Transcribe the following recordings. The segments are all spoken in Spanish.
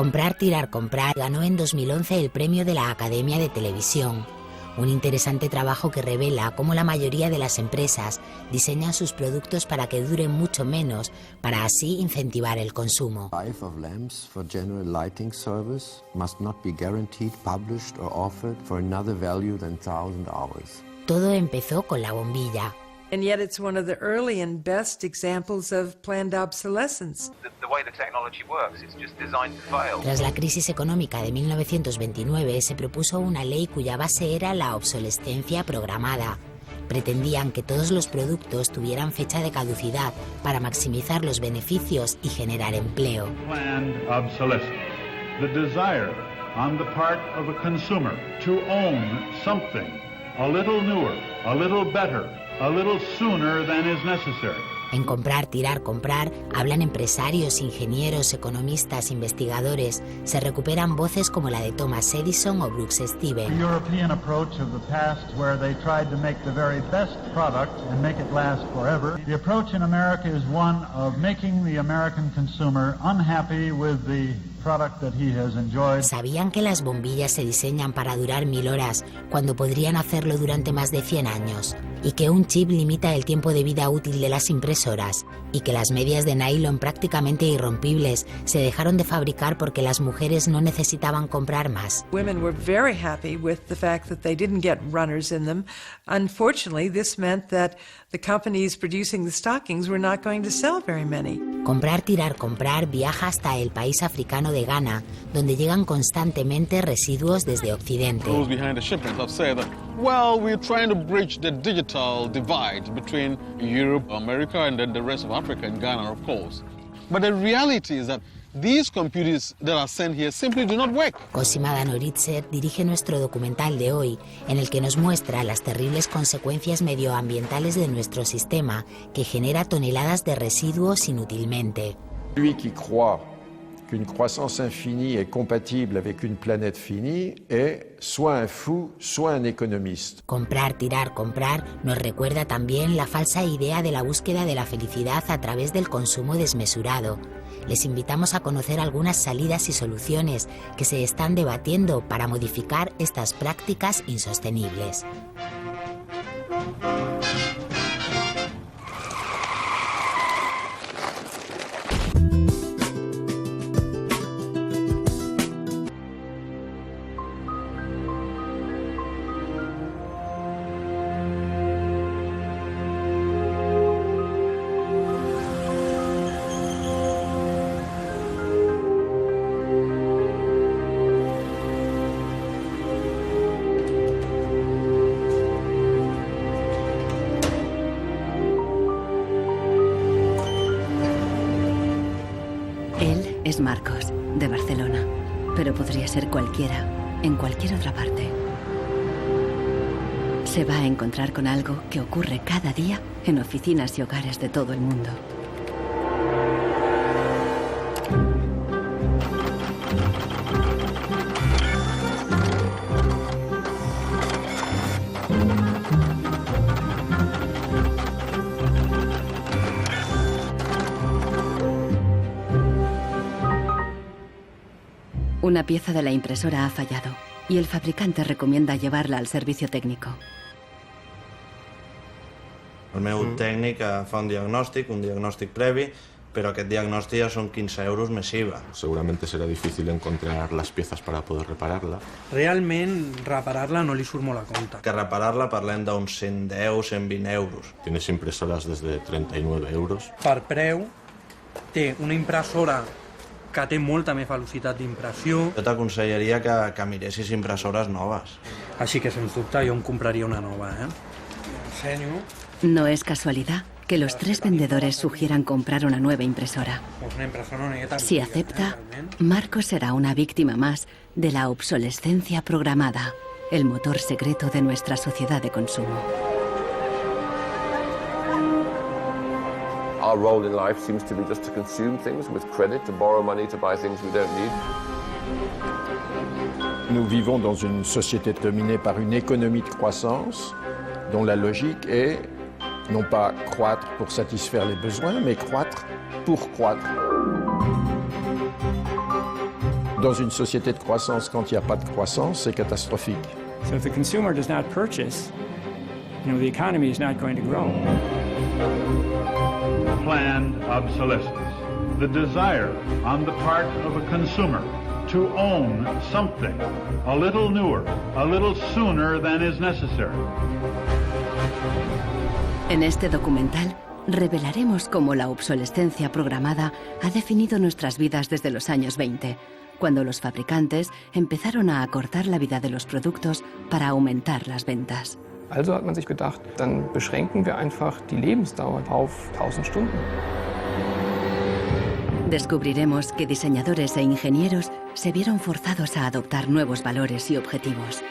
Comprar, tirar, comprar ganó en 2011 el premio de la Academia de Televisión. Un interesante trabajo que revela cómo la mayoría de las empresas diseñan sus productos para que duren mucho menos, para así incentivar el consumo. Life of lamps for general lighting service must not be guaranteed, published or offered for another value than 1,000 hours. Todo empezó con la bombilla. And yet it's one of the early and best examples of planned obsolescence. The way the technology works, it's just designed to fail. Tras la crisis económica de 1929 se propuso una ley cuya base era la obsolescencia programada. Pretendían que todos los productos tuvieran fecha de caducidad para maximizar los beneficios y generar empleo. Planned obsolescence. The desire on the part of a consumer to own something a little newer, a little better, a little sooner than is necessary. En comprar, tirar, comprar hablan empresarios, ingenieros, economistas, investigadores. Se recuperan voces como la de Thomas Edison o Brooks Stevens. The European approach of the past, where they tried to make the very best product and make it last forever. The approach in America is one of making the American consumer unhappy with the product that he has enjoyed. ¿Sabían que las bombillas se diseñan para durar 1000 horas cuando podrían hacerlo durante más de 100 años? Y que un chip limita el tiempo de vida útil de las impresoras, y que las medias de nylon prácticamente irrompibles se dejaron de fabricar porque las mujeres no necesitaban comprar más. Women were very happy with the fact that they didn't get runners in them. Unfortunately, this meant that the companies producing the stockings were not going to sell very many. Comprar, tirar, comprar viaja hasta el país africano de Ghana, donde llegan constantemente residuos desde Occidente. Those behind the shipments have said that, well, we're trying to bridge the digital divide between Europe, America, and then the rest of Africa and Ghana, of course. But the reality is that these computers that are sent here simply do not work. Cosima Danoritzer dirige nuestro documental de hoy, en el que nos muestra las terribles consecuencias medioambientales de nuestro sistema, que genera toneladas de residuos inútilmente. Lui qui croit qu'une croissance infinie est compatible avec une planète finie est soit un fou, soit un économiste. Comprar, tirar, comprar nos recuerda también la falsa idea de la búsqueda de la felicidad a través del consumo desmesurado. Les invitamos a conocer algunas salidas y soluciones que se están debatiendo para modificar estas prácticas insostenibles. Es Marcos, de Barcelona, pero podría ser cualquiera, en cualquier otra parte. Se va a encontrar con algo que ocurre cada día en oficinas y hogares de todo el mundo. Una pieza de la impresora ha fallado y el fabricante recomienda llevarla al servicio técnico. El meu tècnic fa un diagnòstic previ, pero aquest diagnòstic ja són 15 euros més IVA. Seguramente será difícil encontrar las piezas para poder repararla. Realment, reparar-la no li surt molt a compte. Que reparar-la parlem d'uns 110, 120 euros. Tienes impresoras desde 39 euros. Per preu, té una impressora que té molta més velocitat d'impressió. Jo t'aconsellaria que miressis impressores noves. Així que, sens dubte, jo em compraria una nova, Ensenyo. No es casualidad que los tres vendedores sugieran comprar una nueva impresora. Si acepta, Marcos será una víctima más de la obsolescencia programada, el motor secreto de nuestra sociedad de consumo. Our role in life seems to be just to consume things with credit, to borrow money to buy things we don't need. Nous vivons dans une société dominée par une économie de croissance dont la logique est non pas croître pour satisfaire les besoins, mais croître pour croître. Dans une société de croissance, quand il n'y a pas de croissance, c'est catastrophique. So if the consumer does not purchase, the economy is not going to grow. Planned obsolescence. The desire on the part of a consumer to own something a little newer, a little sooner than is necessary. En este documental revelaremos cómo la obsolescencia programada ha definido nuestras vidas desde los años 20, cuando los fabricantes empezaron a acortar la vida de los productos para aumentar las ventas. Also hat man sich gedacht, dann beschränken wir einfach die Lebensdauer auf 1000 Stunden. Descubriremos que diseñadores e ingenieros se vieron forzados a adoptar nuevos valores y objetivos.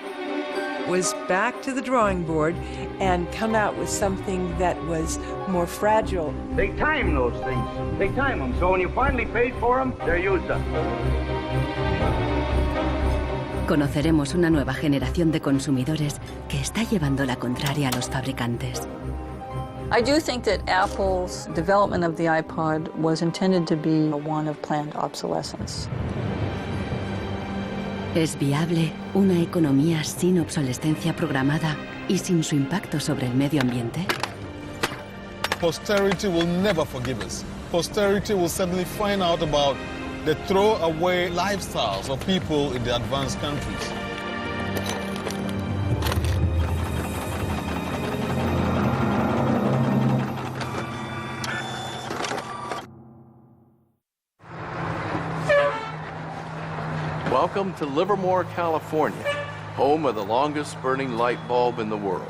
Was back to the drawing board and come out with something that was more fragile. They time those things. They time them. So when you finally paid for them, they're used up. Conoceremos una nueva generación de consumidores que está llevando la contraria a los fabricantes. I do think that Apple's development of the iPod was intended to be one of planned obsolescence. ¿Es viable una economía sin obsolescencia programada y sin su impacto sobre el medio ambiente? Posterity will never forgive us. Posterity will suddenly find out about the throwaway lifestyles of people in the advanced countries. Welcome to Livermore, California, home of the longest burning light bulb in the world.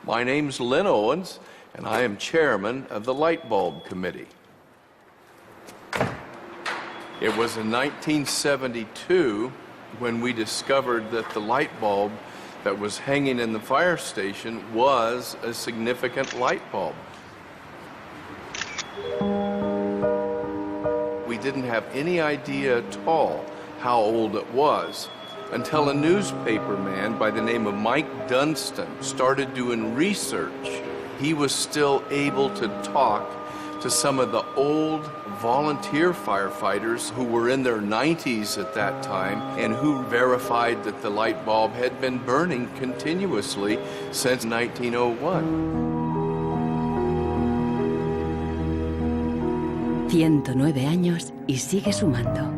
My name's Lynn Owens, and I am chairman of the Light Bulb Committee. It was in 1972 when we discovered that the light bulb that was hanging in the fire station was a significant light bulb. We didn't have any idea at all how old it was until a newspaper man by the name of Mike Dunstan started doing research. He was still able to talk to some of the old volunteer firefighters who were in their 90s at that time and who verified that the light bulb had been burning continuously since 1901. 109 años y sigue sumando.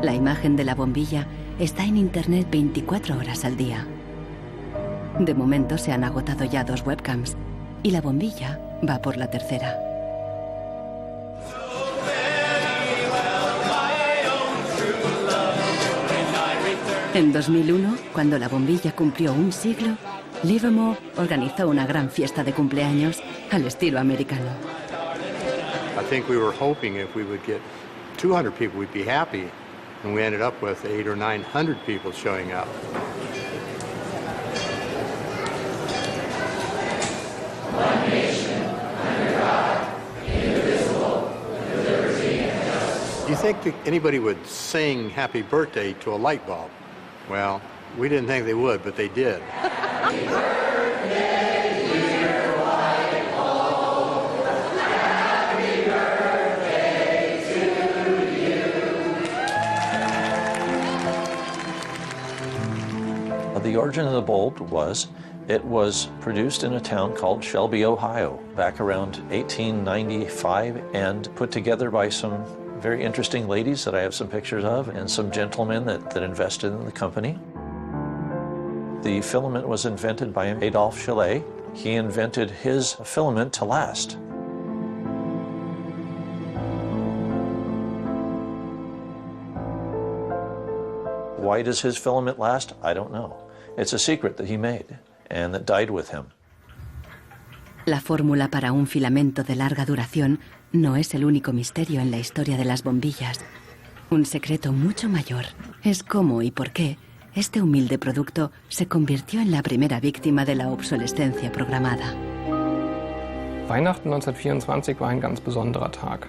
La imagen de la bombilla está en Internet 24 horas al día. De momento se han agotado ya 2 webcams y la bombilla va por la tercera. En 2001, cuando la bombilla cumplió un siglo, Livermore organizó una gran fiesta de cumpleaños al estilo americano. I think we were hoping if we would get 200 people, we'd be happy. And we ended up with 800 or 900 people showing up. One nation, under God, indivisible, with liberty and justice. Do you think that anybody would sing happy birthday to a light bulb? Well, we didn't think they would, but they did. Happy birthday, dear light bulb. Happy birthday to you. The origin of the bulb was, it was produced in a town called Shelby, Ohio, back around 1895 and put together by some very interesting ladies that I have some pictures of and some gentlemen that invested in the company. The filament was invented by Adolphe Chaillet. He invented his filament to last. Why does his filament last? I don't know. It's a secret that he made and that died with him. La fórmula para un filamento de larga duración no es el único misterio en la historia de las bombillas. Un secreto mucho mayor es cómo y por qué este humilde producto se convirtió en la primera víctima de la obsolescencia programada. Weihnachten 1924 war ein ganz besonderer Tag.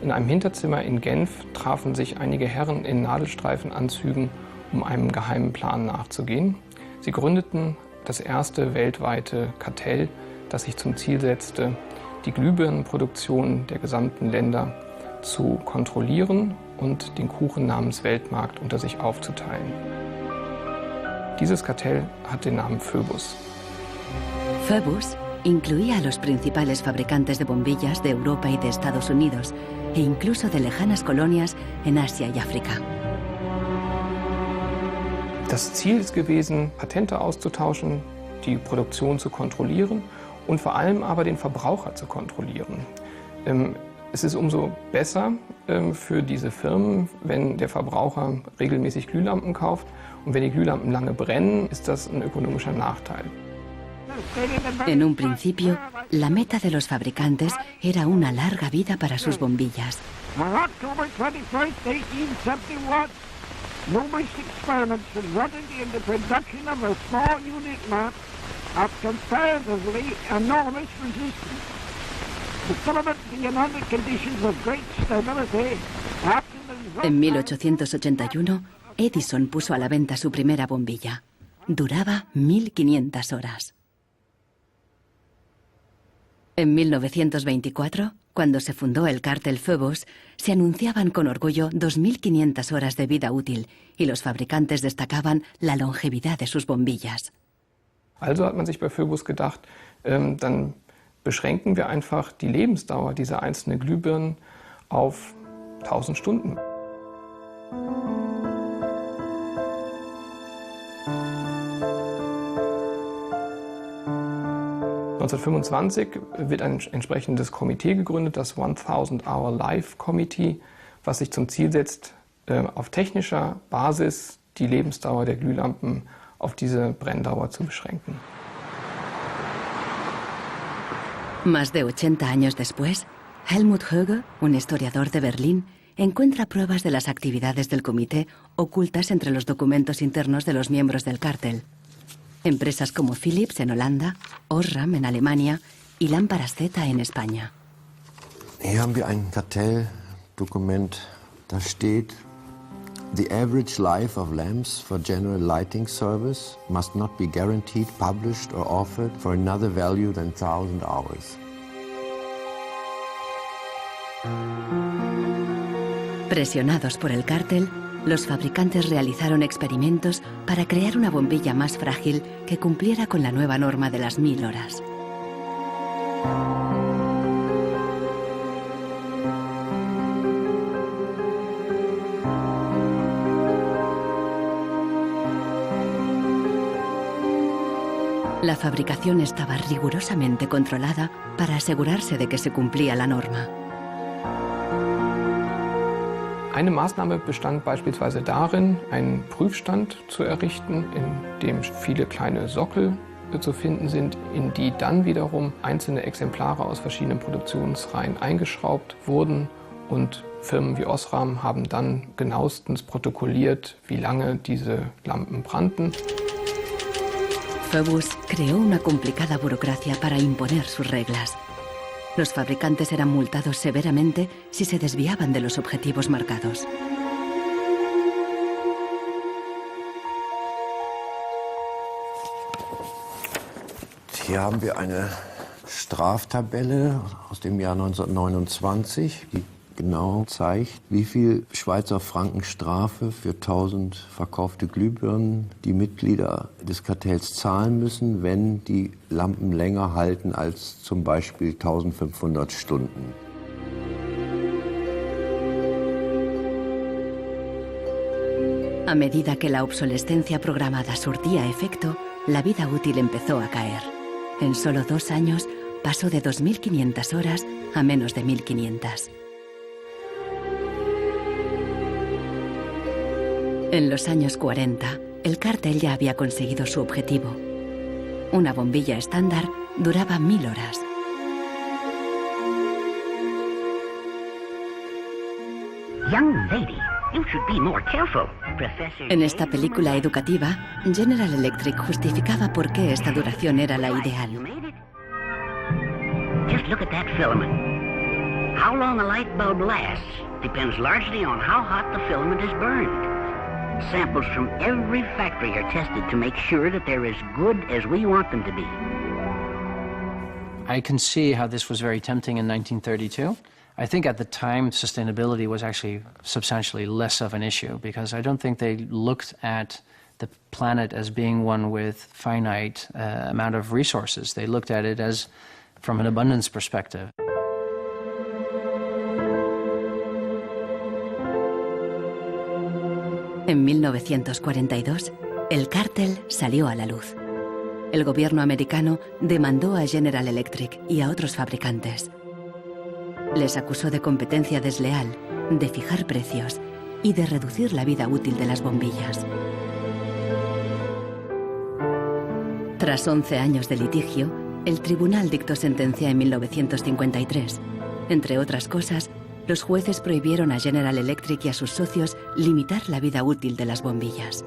In einem Hinterzimmer in Genf trafen sich einige Herren in Nadelstreifenanzügen, um einem geheimen Plan nachzugehen. Sie gründeten das erste weltweite Kartell, das sich zum Ziel setzte, die Glühbirnenproduktion der gesamten Länder zu kontrollieren und den Kuchen namens Weltmarkt unter sich aufzuteilen. Dieses Kartell hat den Namen Phoebus. Phoebus incluía a los principales fabricantes de bombillas de Europa y de Estados Unidos, e incluso de lejanas colonias en Asia y África. Das Ziel ist gewesen, Patente auszutauschen, die Produktion zu kontrollieren und vor allem aber den Verbraucher zu kontrollieren. Es ist umso besser für diese Firmen, wenn der Verbraucher regelmäßig Glühlampen kauft, und wenn die Glühlampen lange brennen, ist das ein ökonomischer Nachteil. En un principio, la meta de los fabricantes era una larga vida para sus bombillas. On October 21st, 1871, numerous experiments resulted in the production of a small unit lamp of comparatively enormous resistance. The filament being under conditions of great stability after the... En 1881, Edison puso a la venta su primera bombilla. Duraba 1500 horas. En 1924, cuando se fundó el cártel Phoebus, se anunciaban con orgullo 2500 horas de vida útil y los fabricantes destacaban la longevidad de sus bombillas. Also hat man sich bei Phoebus gedacht, dann beschränken wir einfach die Lebensdauer dieser einzelnen Glühbirnen auf 1000 Stunden. (1925) wird ein entsprechendes Komitee gegründet, das 1000 Hour Life Committee, was sich zum Ziel setzt, auf technischer Basis die Lebensdauer der Glühlampen auf diese Brenndauer zu beschränken. Más de 80 años después, Helmut Höge, un historiador de Berlín, encuentra pruebas de las actividades del comité ocultas entre los documentos internos de los miembros del cártel. Empresas como Philips en Holanda, Osram en Alemania y Lámparas Z en España. Hier haben wir ein Kartelldokument, da steht: The average life of lamps for general lighting service must not be guaranteed, published or offered for another value than 1000 hours. Presionados por el cártel, los fabricantes realizaron experimentos para crear una bombilla más frágil que cumpliera con la nueva norma de las 1000 horas. La fabricación estaba rigurosamente controlada para asegurarse de que se cumplía la norma. Eine Maßnahme bestand beispielsweise darin, einen Prüfstand zu errichten, in dem viele kleine Sockel zu finden sind, in die dann wiederum einzelne Exemplare aus verschiedenen Produktionsreihen eingeschraubt wurden, und Firmen wie Osram haben dann genauestens protokolliert, wie lange diese Lampen brannten. Phoebus creó una complicada burocracia para imponer sus reglas. Los fabricantes eran multados severamente si se desviaban de los objetivos marcados. Hier haben wir eine Straftabelle aus dem Jahr 1929, die genau zeigt, wie viel Schweizer Franken Strafe für 1000 verkaufte Glühbirnen die Mitglieder des Kartells zahlen müssen, wenn die Lampen länger halten als zum Beispiel 1500 Stunden. A medida que la obsolescencia programada surtía efecto, la vida útil empezó a caer. En solo 2 años pasó de 2500 horas a menos de 1500. En los años 40, el cártel ya había conseguido su objetivo. Una bombilla estándar duraba 1000 horas. Young lady, you should be more careful. En esta película educativa, General Electric justificaba por qué esta duración era la ideal. Just look at that filament. How long a light bulb lasts depends largely on how hot the filament is burned. Samples from every factory are tested to make sure that they're as good as we want them to be. I can see how this was very tempting in 1932. I think at the time sustainability was actually substantially less of an issue because I don't think they looked at the planet as being one with finite amount of resources. They looked at it as from an abundance perspective. En 1942, el cártel salió a la luz. El gobierno americano demandó a General Electric y a otros fabricantes. Les acusó de competencia desleal, de fijar precios y de reducir la vida útil de las bombillas. Tras 11 años de litigio, el tribunal dictó sentencia en 1953. Entre otras cosas, los jueces prohibieron a General Electric y a sus socios limitar la vida útil de las bombillas.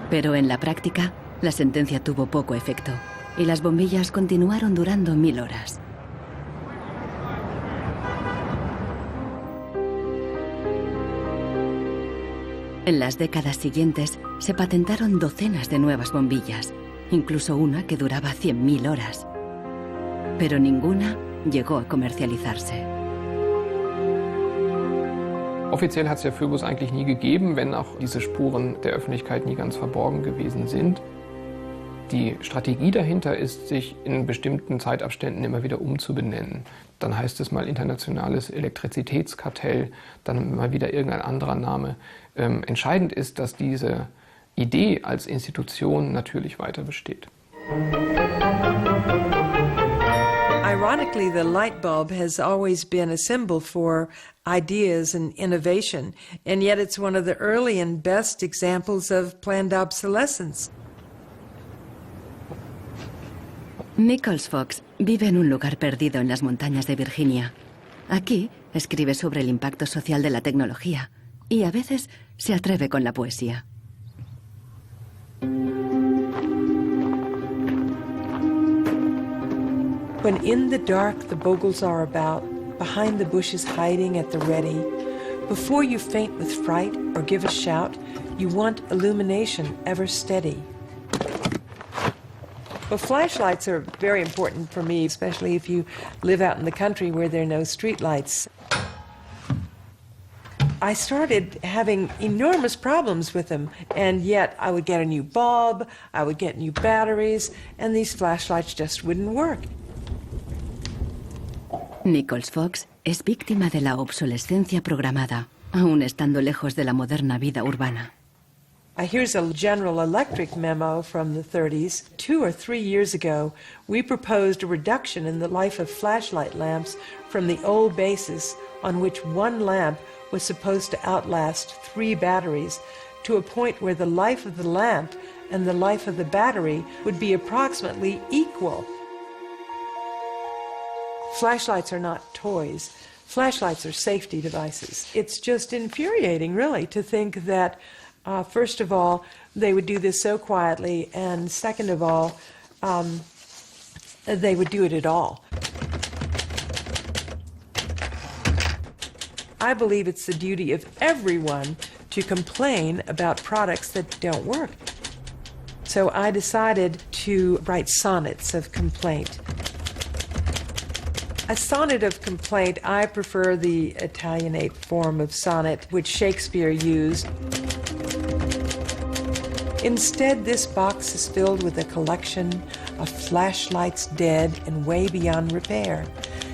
Pero en la práctica, la sentencia tuvo poco efecto y las bombillas continuaron durando 1000 horas. En las décadas siguientes se patentaron docenas de nuevas bombillas, incluso una que duraba 100.000 horas. Pero ninguna llegó a comercializarse. Offiziell hat es ja Phoebus eigentlich nie gegeben, wenn auch diese Spuren der Öffentlichkeit nie ganz verborgen gewesen sind. Die Strategie dahinter ist, sich in bestimmten Zeitabständen immer wieder umzubenennen. Dann heißt es mal internationales Elektrizitätskartell, dann mal wieder irgendein anderer Name. Entscheidend ist, dass diese Idee als Institution natürlich weiter besteht. Ironically, the light bulb has always been a symbol for ideas and innovation, and yet it's one of the early and best examples of planned obsolescence. Nichols Fox vive en un lugar perdido en las montañas de Virginia. Aquí escribe sobre el impacto social de la tecnología y a veces se atreve con la poesía. When in the dark the bogles are about, behind the bushes hiding at the ready, before you faint with fright or give a shout, you want illumination ever steady. Well, flashlights are very important for me, especially if you live out in the country where there are no street lights. I started having enormous problems with them, and yet I would get a new bulb, I would get new batteries, and these flashlights just wouldn't work. Nichols Fox es víctima de la obsolescencia programada, aún estando lejos de la moderna vida urbana. Here's a General Electric memo from the 30s. 2 or 3 years ago, we proposed a reduction in the life of flashlight lamps from the old basis on which one lamp was supposed to outlast 3 batteries to a point where the life of the lamp and the life of the battery would be approximately equal. Flashlights are not toys. Flashlights are safety devices. It's just infuriating, really, to think that first of all, they would do this so quietly, and second of all, they would do it at all. I believe it's the duty of everyone to complain about products that don't work. So I decided to write sonnets of complaint. A sonnet of complaint, I prefer the Italianate form of sonnet, which Shakespeare used. Instead, this box is filled with a collection of flashlights dead and way beyond repair.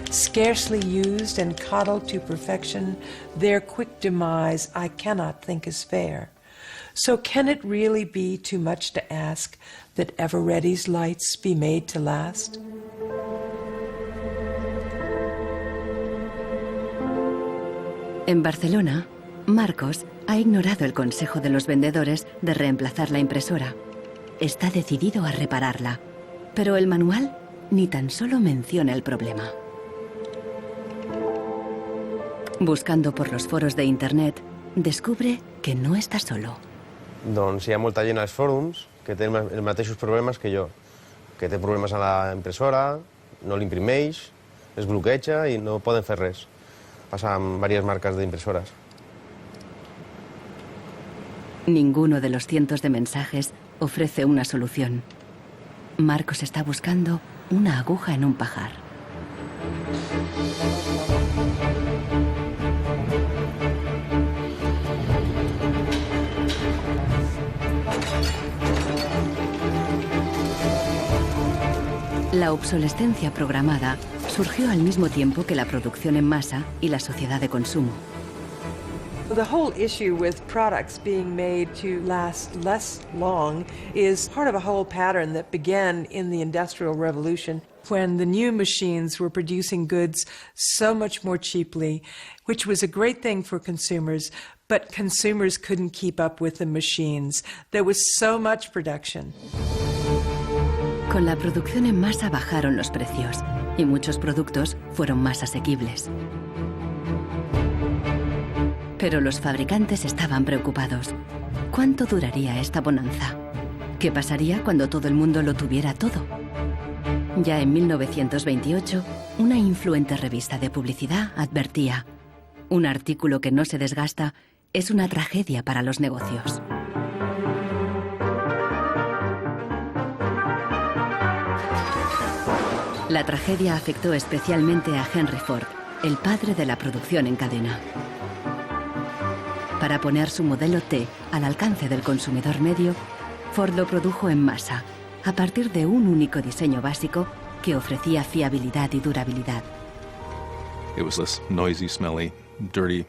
Scarcely used and coddled to perfection, their quick demise I cannot think is fair. So can it really be too much to ask that Ever-Ready's lights be made to last? En Barcelona, Marcos ha ignorado el consejo de los vendedores de reemplazar la impresora. Está decidido a repararla, pero el manual ni tan solo menciona el problema. Buscando por los foros de internet, descubre que no está solo. Doncs hi ha molta gent als fòrums que té els mateixos problemes que jo, que té problemes a la impressora, no l'imprimeix, es bloqueja i no poden fer res. Pasa en varias marcas de impresoras. Ninguno de los cientos de mensajes ofrece una solución. Marcos está buscando una aguja en un pajar. La obsolescencia programada surgió al mismo tiempo que la producción en masa y la sociedad de consumo. The whole issue with products being made to last less long is part of a whole pattern that began in the Industrial Revolution, when the new machines were producing goods so much more cheaply, which was a great thing for consumers, but consumers couldn't keep up with the machines. There was so much production. Con la producción en masa bajaron los precios y muchos productos fueron más asequibles. Pero los fabricantes estaban preocupados. ¿Cuánto duraría esta bonanza? ¿Qué pasaría cuando todo el mundo lo tuviera todo? Ya en 1928, una influente revista de publicidad advertía: un artículo que no se desgasta es una tragedia para los negocios. La tragedia afectó especialmente a Henry Ford, el padre de la producción en cadena. Para poner su modelo T al alcance del consumidor medio, Ford lo produjo en masa, a partir de un único diseño básico que ofrecía fiabilidad y durabilidad. It was this noisy, smelly, dirty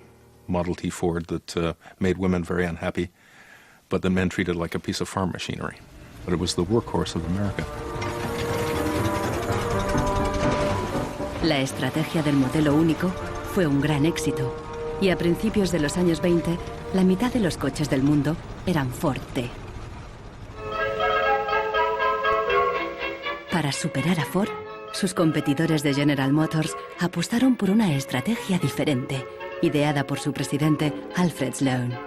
Model T Ford that made women very unhappy, but the men treated like a piece of farm machinery. But it was the workhorse of America. La estrategia del modelo único fue un gran éxito y a principios de los años 20, la mitad de los coches del mundo eran Ford T. Para superar a Ford, sus competidores de General Motors apostaron por una estrategia diferente, ideada por su presidente Alfred Sloan.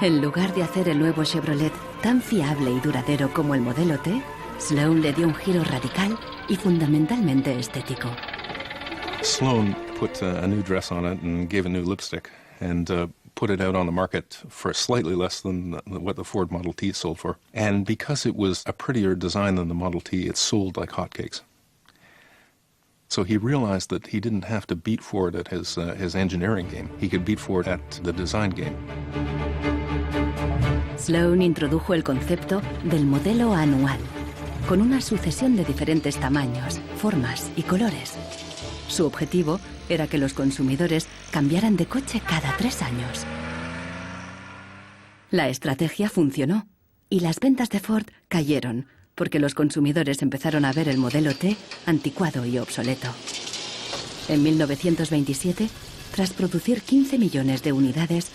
En lugar de hacer el nuevo Chevrolet tan fiable y duradero como el modelo T, Sloan le dio un giro radical y fundamentalmente estético. Sloan put a new dress on it and gave a new lipstick and put it out on the market for slightly less than what the Ford Model T sold for. And because it was a prettier design than the Model T, it sold like hotcakes. So he realized that he didn't have to beat Ford at his engineering game. He could beat Ford at the design game. Sloan introdujo el concepto del modelo anual, con una sucesión de diferentes tamaños, formas y colores. Su objetivo era que los consumidores cambiaran de coche cada 3 años. La estrategia funcionó y las ventas de Ford cayeron porque los consumidores empezaron a ver el modelo T anticuado y obsoleto. En 1927, tras producir 15 millones de unidades,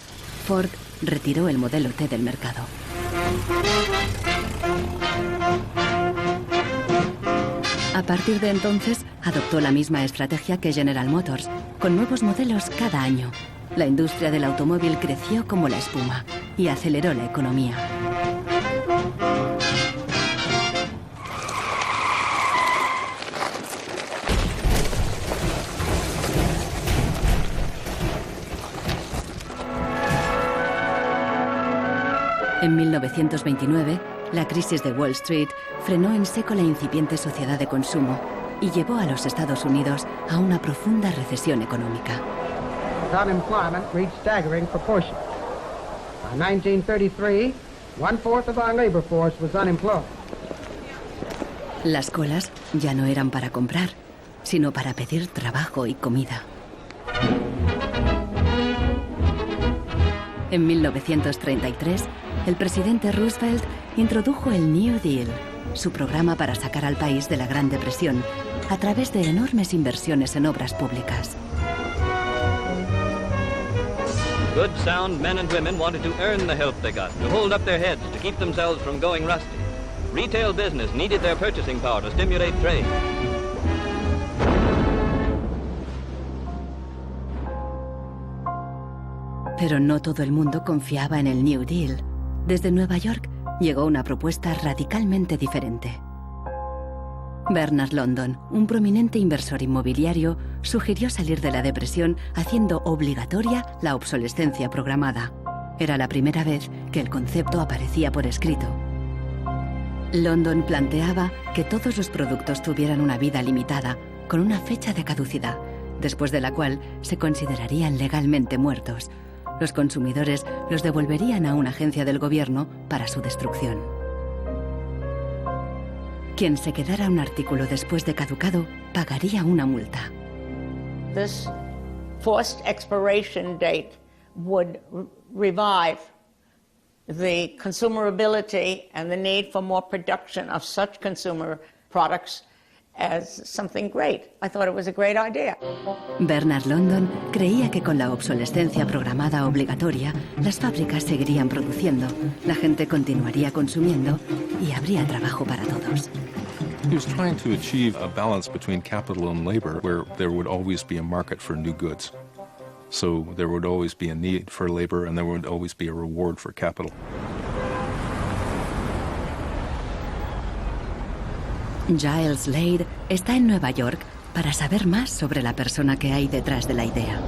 Ford retiró el modelo T del mercado. A partir de entonces, adoptó la misma estrategia que General Motors, con nuevos modelos cada año. La industria del automóvil creció como la espuma y aceleró la economía. En 1929, la crisis de Wall Street frenó en seco la incipiente sociedad de consumo y llevó a los Estados Unidos a una profunda recesión económica. Unemployment reached staggering proportions. By 1933, 1/4 of our labor force was unemployed. Las colas ya no eran para comprar, sino para pedir trabajo y comida. En 1933, el presidente Roosevelt introdujo el New Deal, su programa para sacar al país de la Gran Depresión, a través de enormes inversiones en obras públicas. Good, sound men and women wanted to earn the help they got, to hold up their heads, to keep themselves from going rusty. Retail business needed their purchasing power to stimulate trade. Pero no todo el mundo confiaba en el New Deal. Desde Nueva York llegó una propuesta radicalmente diferente. Bernard London, un prominente inversor inmobiliario, sugirió salir de la depresión haciendo obligatoria la obsolescencia programada. Era la primera vez que el concepto aparecía por escrito. London planteaba que todos los productos tuvieran una vida limitada, con una fecha de caducidad, después de la cual se considerarían legalmente muertos. Los consumidores los devolverían a una agencia del gobierno para su destrucción. Quien se quedara un artículo después de caducado pagaría una multa. This forced expiration date would revive the consumerability and the need for more production of such consumer products as something great. I thought it was a great idea. Bernard London creía que con la obsolescencia programada obligatoria, las fábricas seguirían produciendo, la gente continuaría consumiendo y habría trabajo para todos. He was trying to achieve a balance between capital and labor where there would always be a market for new goods. So there would always be a need for labor and there would always be a reward for capital. Giles Lade está en Nueva York para saber más sobre la persona que hay detrás de la idea.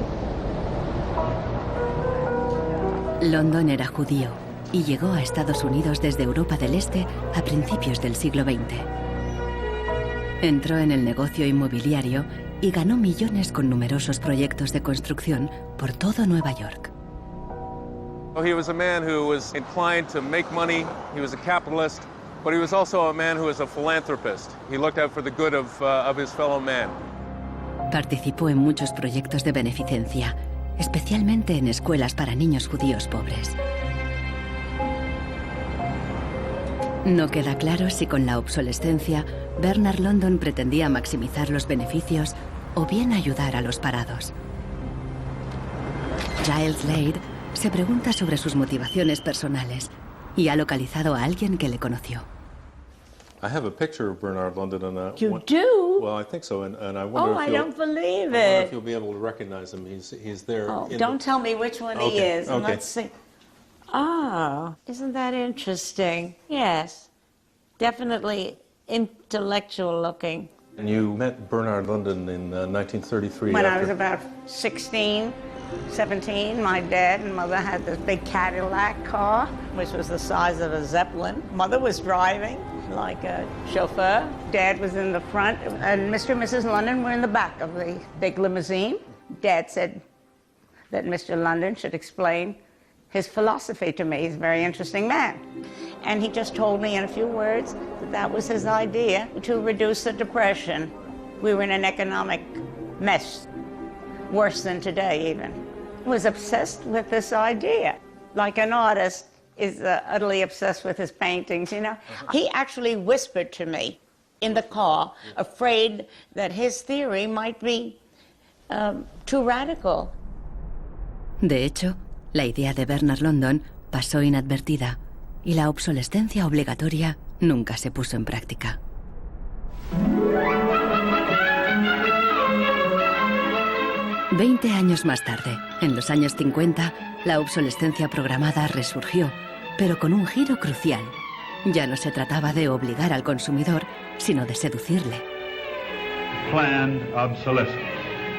London era judío y llegó a Estados Unidos desde Europa del Este a principios del siglo XX. Entró en el negocio inmobiliario y ganó millones con numerosos proyectos de construcción por todo Nueva York. He was a man who was inclined to make money. He was a capitalist, but he was also a man who was a philanthropist. He looked out for the good of his fellow man. Participó en muchos proyectos de beneficencia, especialmente en escuelas para niños judíos pobres. No queda claro si con la obsolescencia Bernard London pretendía maximizar los beneficios o bien ayudar a los parados. Giles Lade se pregunta sobre sus motivaciones personales y ha localizado a alguien que le conoció. I have a picture of Bernard London and You do? Well, I think so, and I wonder Oh, I if don't believe I wonder it. if you'll be able to recognize him. He's there. Oh, in don't tell me which one he Okay, is. And okay. let's see. Ah, isn't that interesting? Yes. Definitely intellectual looking. And you met Bernard London in 1933. When I after- was about 16, 17, my dad and mother had this big Cadillac car, which was the size of a Zeppelin. Mother was driving like a chauffeur. Dad was in the front, and Mr. and Mrs. London were in the back of the big limousine. Dad said that Mr. London should explain his philosophy to me. He's a very interesting man. And he just told me in a few words that that was his idea to reduce the Depression. We were in an economic mess, worse than today even. He was obsessed with this idea. Like an artist is utterly obsessed with his paintings, you know. He actually whispered to me in the car, afraid that his theory might be too radical. De hecho, la idea de Bernard London pasó inadvertida y la obsolescencia obligatoria nunca se puso en práctica. Veinte años más tarde, en los años 50, la obsolescencia programada resurgió, pero con un giro crucial. Ya no se trataba de obligar al consumidor, sino de seducirle. Planned obsolescence.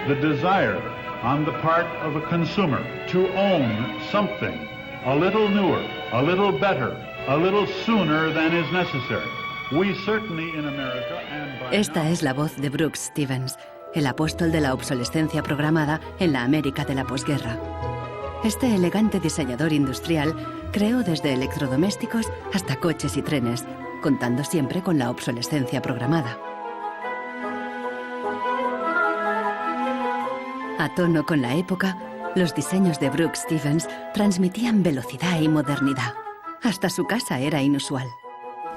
The desire on the part of a consumer to own something a little newer, a little better, a little sooner than is necessary. We certainly in America and by Esta es la voz de Brooks Stevens, el apóstol de la obsolescencia programada en la América de la posguerra. Este elegante diseñador industrial creó desde electrodomésticos hasta coches y trenes, contando siempre con la obsolescencia programada. A tono con la época, los diseños de Brooks Stevens transmitían velocidad y modernidad. Hasta su casa era inusual.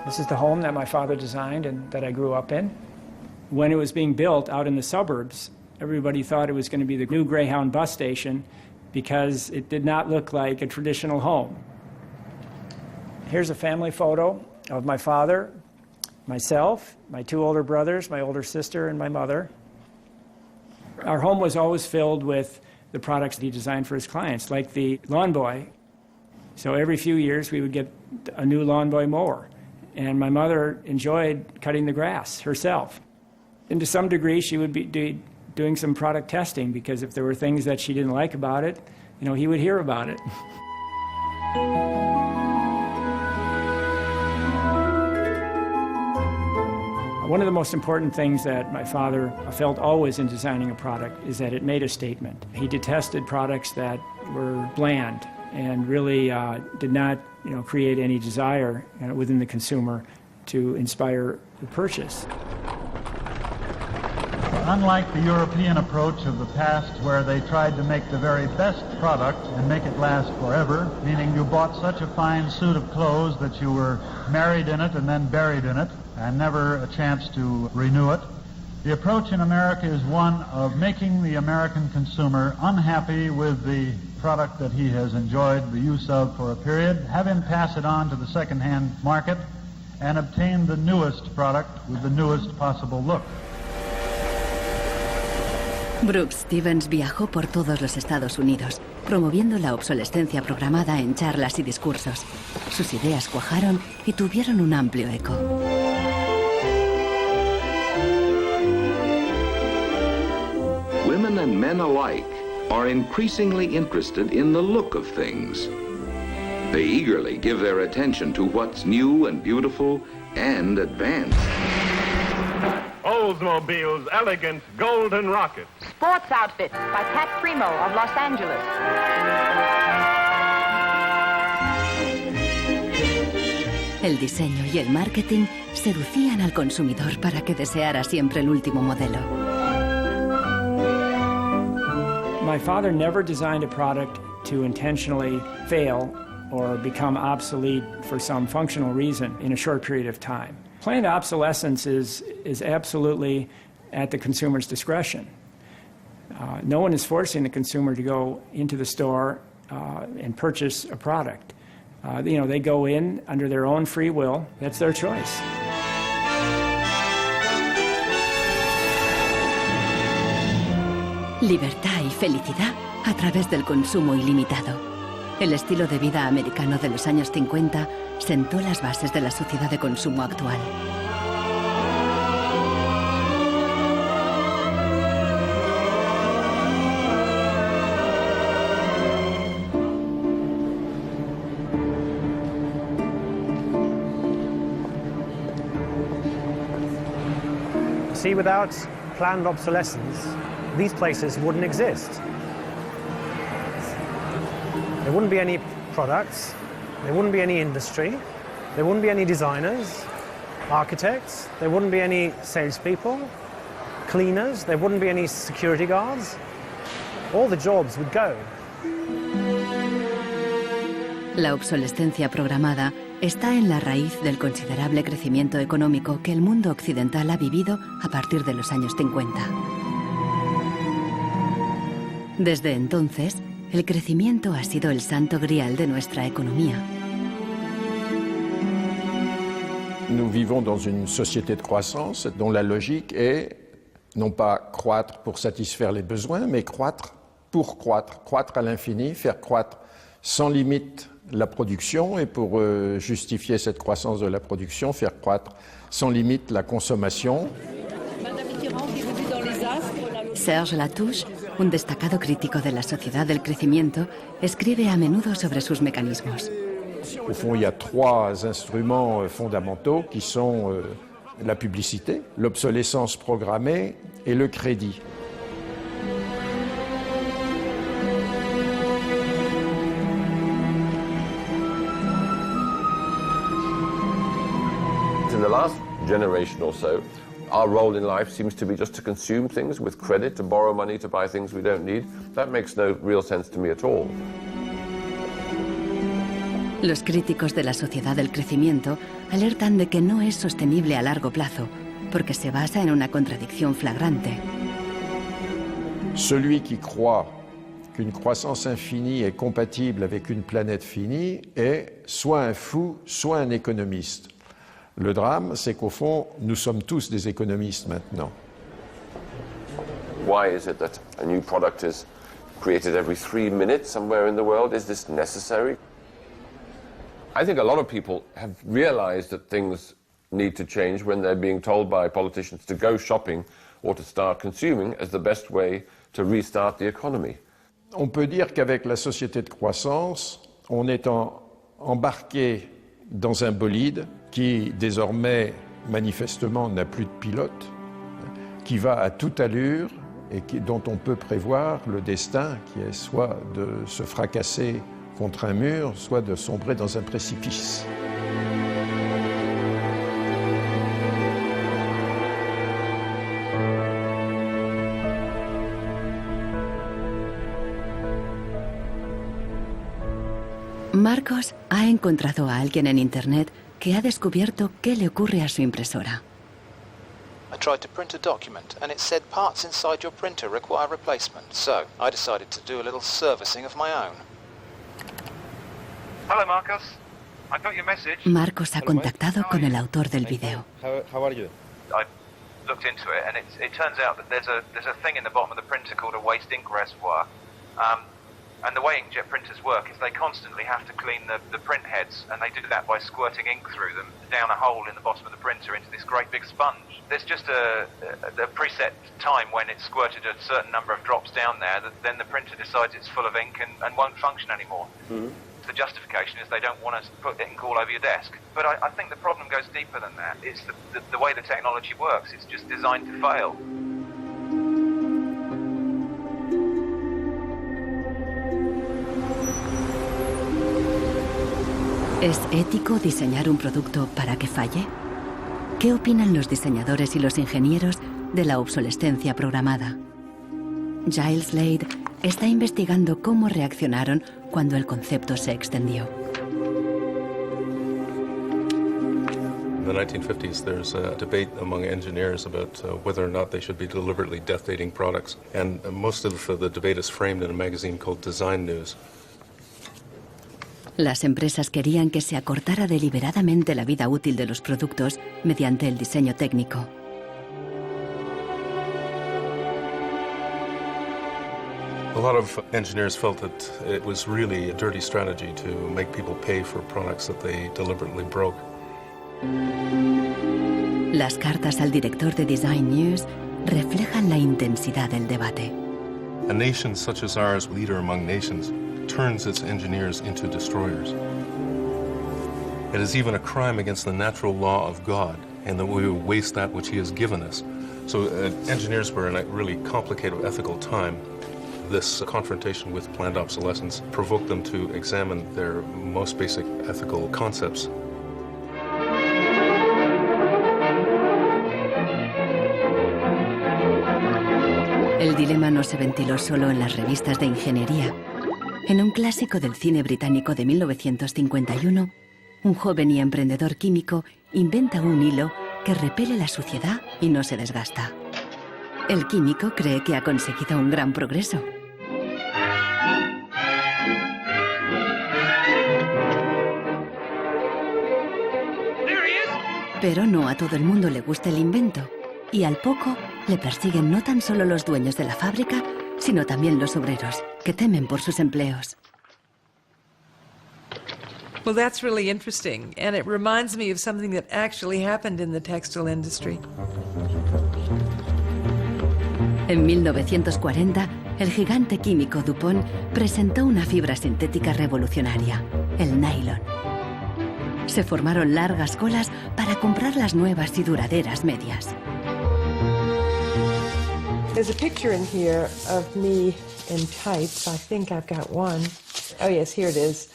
This is the home that my father designed and that I grew up in. When it was being built out in the suburbs, everybody thought it was going to be the new Greyhound bus station because it did not look like a traditional home. Here's a family photo of my father, myself, my two older brothers, my older sister, and my mother. Our home was always filled with the products he designed for his clients, like the Lawn Boy. So every few years we would get a new Lawn Boy mower. And my mother enjoyed cutting the grass herself. And to some degree, she would be doing some product testing, because if there were things that she didn't like about it, you know, he would hear about it. One of the most important things that my father felt always in designing a product is that it made a statement. He detested products that were bland and really did not, create any desire within the consumer to inspire the purchase. Unlike the European approach of the past, where they tried to make the very best product and make it last forever, meaning you bought such a fine suit of clothes that you were married in it and then buried in it, and never a chance to renew it, the approach in America is one of making the American consumer unhappy with the product that he has enjoyed the use of for a period, have him pass it on to the second-hand market, and obtain the newest product with the newest possible look. Brooks Stevens viajó por todos los Estados Unidos, promoviendo la obsolescencia programada en charlas y discursos. Sus ideas cuajaron y tuvieron un amplio eco. Women and men alike are increasingly interested in the look of things. They eagerly give their attention to what's new and beautiful and advanced. Oldsmobile's elegant golden rocket. Sports outfits by Pat Primo of Los Angeles. El diseño y el marketing seducían al consumidor para que deseara siempre el último modelo. My father never designed a product to intentionally fail or become obsolete for some functional reason in a short period of time. Planned obsolescence is absolutely at the consumer's discretion. No one is forcing the consumer to go into the store and purchase a product. They go in under their own free will. That's their choice. Libertad y felicidad a través del consumo ilimitado. El estilo de vida americano de los años 50 sentó las bases de la sociedad de consumo actual. See, without planned obsolescence, these places wouldn't exist. There wouldn't be any products, there wouldn't be any industry, there wouldn't be any designers, architects, there wouldn't be any salespeople, cleaners, there wouldn't be any security guards. All the jobs would go. La obsolescencia programada está en la raíz del considerable crecimiento económico que el mundo occidental ha vivido a partir de los años 50. Desde entonces, el crecimiento ha sido el santo grial de nuestra economía. Nous vivons dans une société de croissance dont la logique est non pas croître pour satisfaire les besoins, mais croître pour croître, croître à l'infini, faire croître sans limite la production et pour justifier cette croissance de la production, faire croître sans limite la consommation. Serge Latouche, un destacado crítico de la sociedad del crecimiento, escribe a menudo sobre sus mecanismos. Au fond, il y a trois instruments fondamentaux qui sont la publicité, l'obsolescence programmée et le crédit. In the last generation or so, our role in life seems to be just to consume things with credit, to borrow money to buy things we don't need. That makes no real sense to me at all. Los críticos de la sociedad del crecimiento alertan de que no es sostenible a largo plazo, porque se basa en una contradicción flagrante. Celui qui croit qu'une croissance infinie est compatible avec une planète finie est soit un fou, soit un économiste. Le drame, c'est qu'au fond, nous sommes tous des économistes maintenant. Why is it that a new product is created every 3 minutes somewhere in the world? Is this necessary? I think a lot of people have realized that things need to change when they're being told by politicians to go shopping or to start consuming as the best way to restart the economy. On peut dire qu'avec la société de croissance, on est embarqué dans un bolide qui désormais manifestement n'a plus de pilote, qui va à toute allure et dont on peut prévoir le destin, qui est soit de se fracasser contre un mur, soit de sombrer dans un précipice. Marcos ha encontrado a alguien en Internet que ha descubierto qué le ocurre a su impresora. I tried to print a document and it said parts inside your printer require replacement, so I decided to do a little servicing of my own. Hello, Marcos. I got your message. Marcos ha contactado con el autor del video. How are you? I looked into it, and it turns out that there's a thing in the bottom of the printer called a waste ink reservoir. And the way inkjet printers work is they constantly have to clean the print heads, and they do that by squirting ink through them down a hole in the bottom of the printer into this great big sponge. There's just a preset time when it's squirted a certain number of drops down there that then the printer decides it's full of ink and won't function anymore. Mm-hmm. The justification is they don't want us to put ink all over your desk. But I think the problem goes deeper than that. It's the way the technology works. It's just designed to fail. ¿Es ético diseñar un producto para que falle? ¿Qué opinan los diseñadores y los ingenieros de la obsolescencia programada? Giles Slade está investigando cómo reaccionaron cuando el concepto se extendió. In the 1950s, there's a debate among engineers about whether or not they should be deliberately death dating products. And most of the debate is framed in a magazine called Design News. Las empresas querían que se acortara deliberadamente la vida útil de los productos mediante el diseño técnico. A lot of engineers felt that it was really a dirty strategy to make people pay for products that they deliberately broke. Las cartas al director de Design News reflejan la intensidad del debate. A nation such as ours, leader among nations, turns its engineers into destroyers. It is even a crime against the natural law of God, and that we waste that which He has given us. So engineers were in a really complicated ethical time. This confrontation with planned obsolescence provoked them to examine their most basic ethical concepts. El dilema no se ventiló solo en las revistas de ingeniería. En un clásico del cine británico de 1951, un joven y emprendedor químico inventa un hilo que repele la suciedad y no se desgasta. El químico cree que ha conseguido un gran progreso. Pero no a todo el mundo le gusta el invento, y al poco le persiguen no tan solo los dueños de la fábrica, sino también los obreros, que temen por sus empleos. Well, that's really interesting, and it reminds me of something that actually happened in the textile industry. En 1940, el gigante químico DuPont presentó una fibra sintética revolucionaria, el nylon. Se formaron largas colas para comprar las nuevas y duraderas medias. There's a picture in here of me in tights. I think I've got one. Oh, yes, here it is.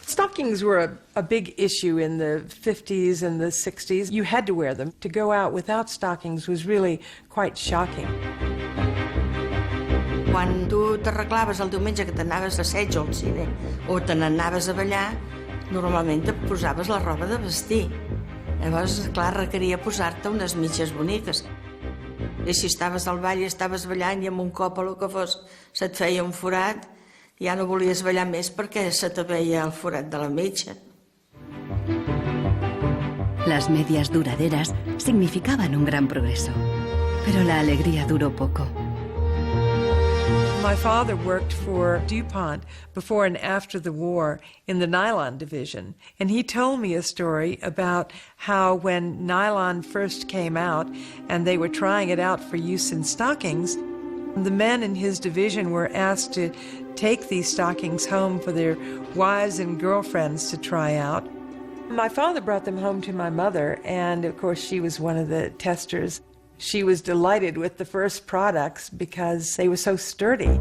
Stockings were a big issue in the 50s and the 60s. You had to wear them. To go out without stockings was really quite shocking. Quan tu t'arreglaves el diumenge que t'anaves a assaig al cine o te n'anaves a ballar, normalment et posaves la roba de vestir. Llavors, clar, requeria posar-te unes mitges boniques. I si estaves al ball i estaves ballant i amb un cop o el que fos se't feia un forat, ja no volies ballar més perquè se te veia el forat de la mitja. Las medias duraderas significaban un gran progreso, pero la alegría duró poco. My father worked for DuPont before and after the war in the nylon division, and he told me a story about how when nylon first came out and they were trying it out for use in stockings, the men in his division were asked to take these stockings home for their wives and girlfriends to try out. My father brought them home to my mother, and of course she was one of the testers. She was delighted with the first products because they were so sturdy.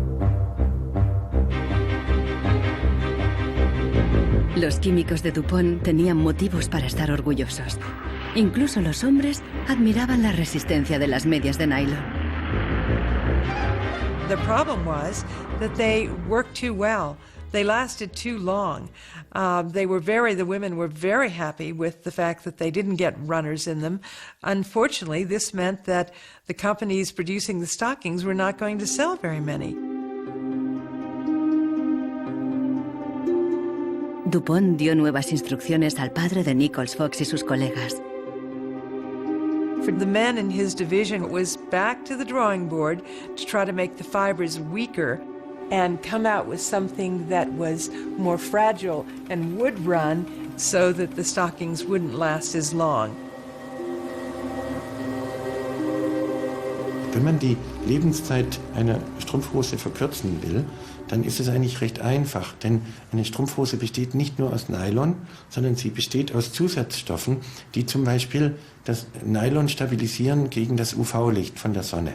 Los químicos de DuPont tenían motivos para estar orgullosos. Incluso los hombres admiraban la resistencia de las medias de nylon. The problem was that they worked too well. They lasted too long. The women were very happy with the fact that they didn't get runners in them. Unfortunately, this meant that the companies producing the stockings were not going to sell very many. DuPont dio nuevas instrucciones al padre de Nichols Fox y sus colegas. For the men in his division, it was back to the drawing board to try to make the fibers weaker and come out with something that was more fragile and would run so that the stockings wouldn't last as long. Wenn man die Lebenszeit einer Strumpfhose verkürzen will, dann ist es eigentlich recht einfach, denn eine Strumpfhose besteht nicht nur aus Nylon, sondern sie besteht aus Zusatzstoffen, die zum Beispiel das Nylon stabilisieren gegen das UV-Licht von der Sonne.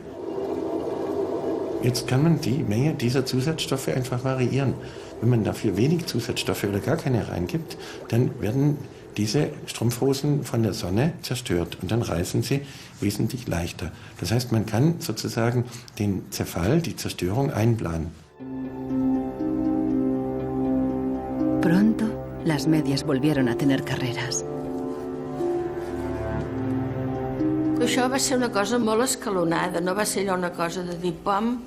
Jetzt kann man die Menge dieser Zusatzstoffe einfach variieren. Wenn man dafür wenig Zusatzstoffe oder gar keine reingibt, dann werden diese Strumpfhosen von der Sonne zerstört und dann reißen sie wesentlich leichter. Das heißt, man kann sozusagen den Zerfall, die Zerstörung einplanen. Pronto, las medias volvieron a tener carreras. Això va ser una cosa molt escalonada, no va ser allò una cosa de dir, pom,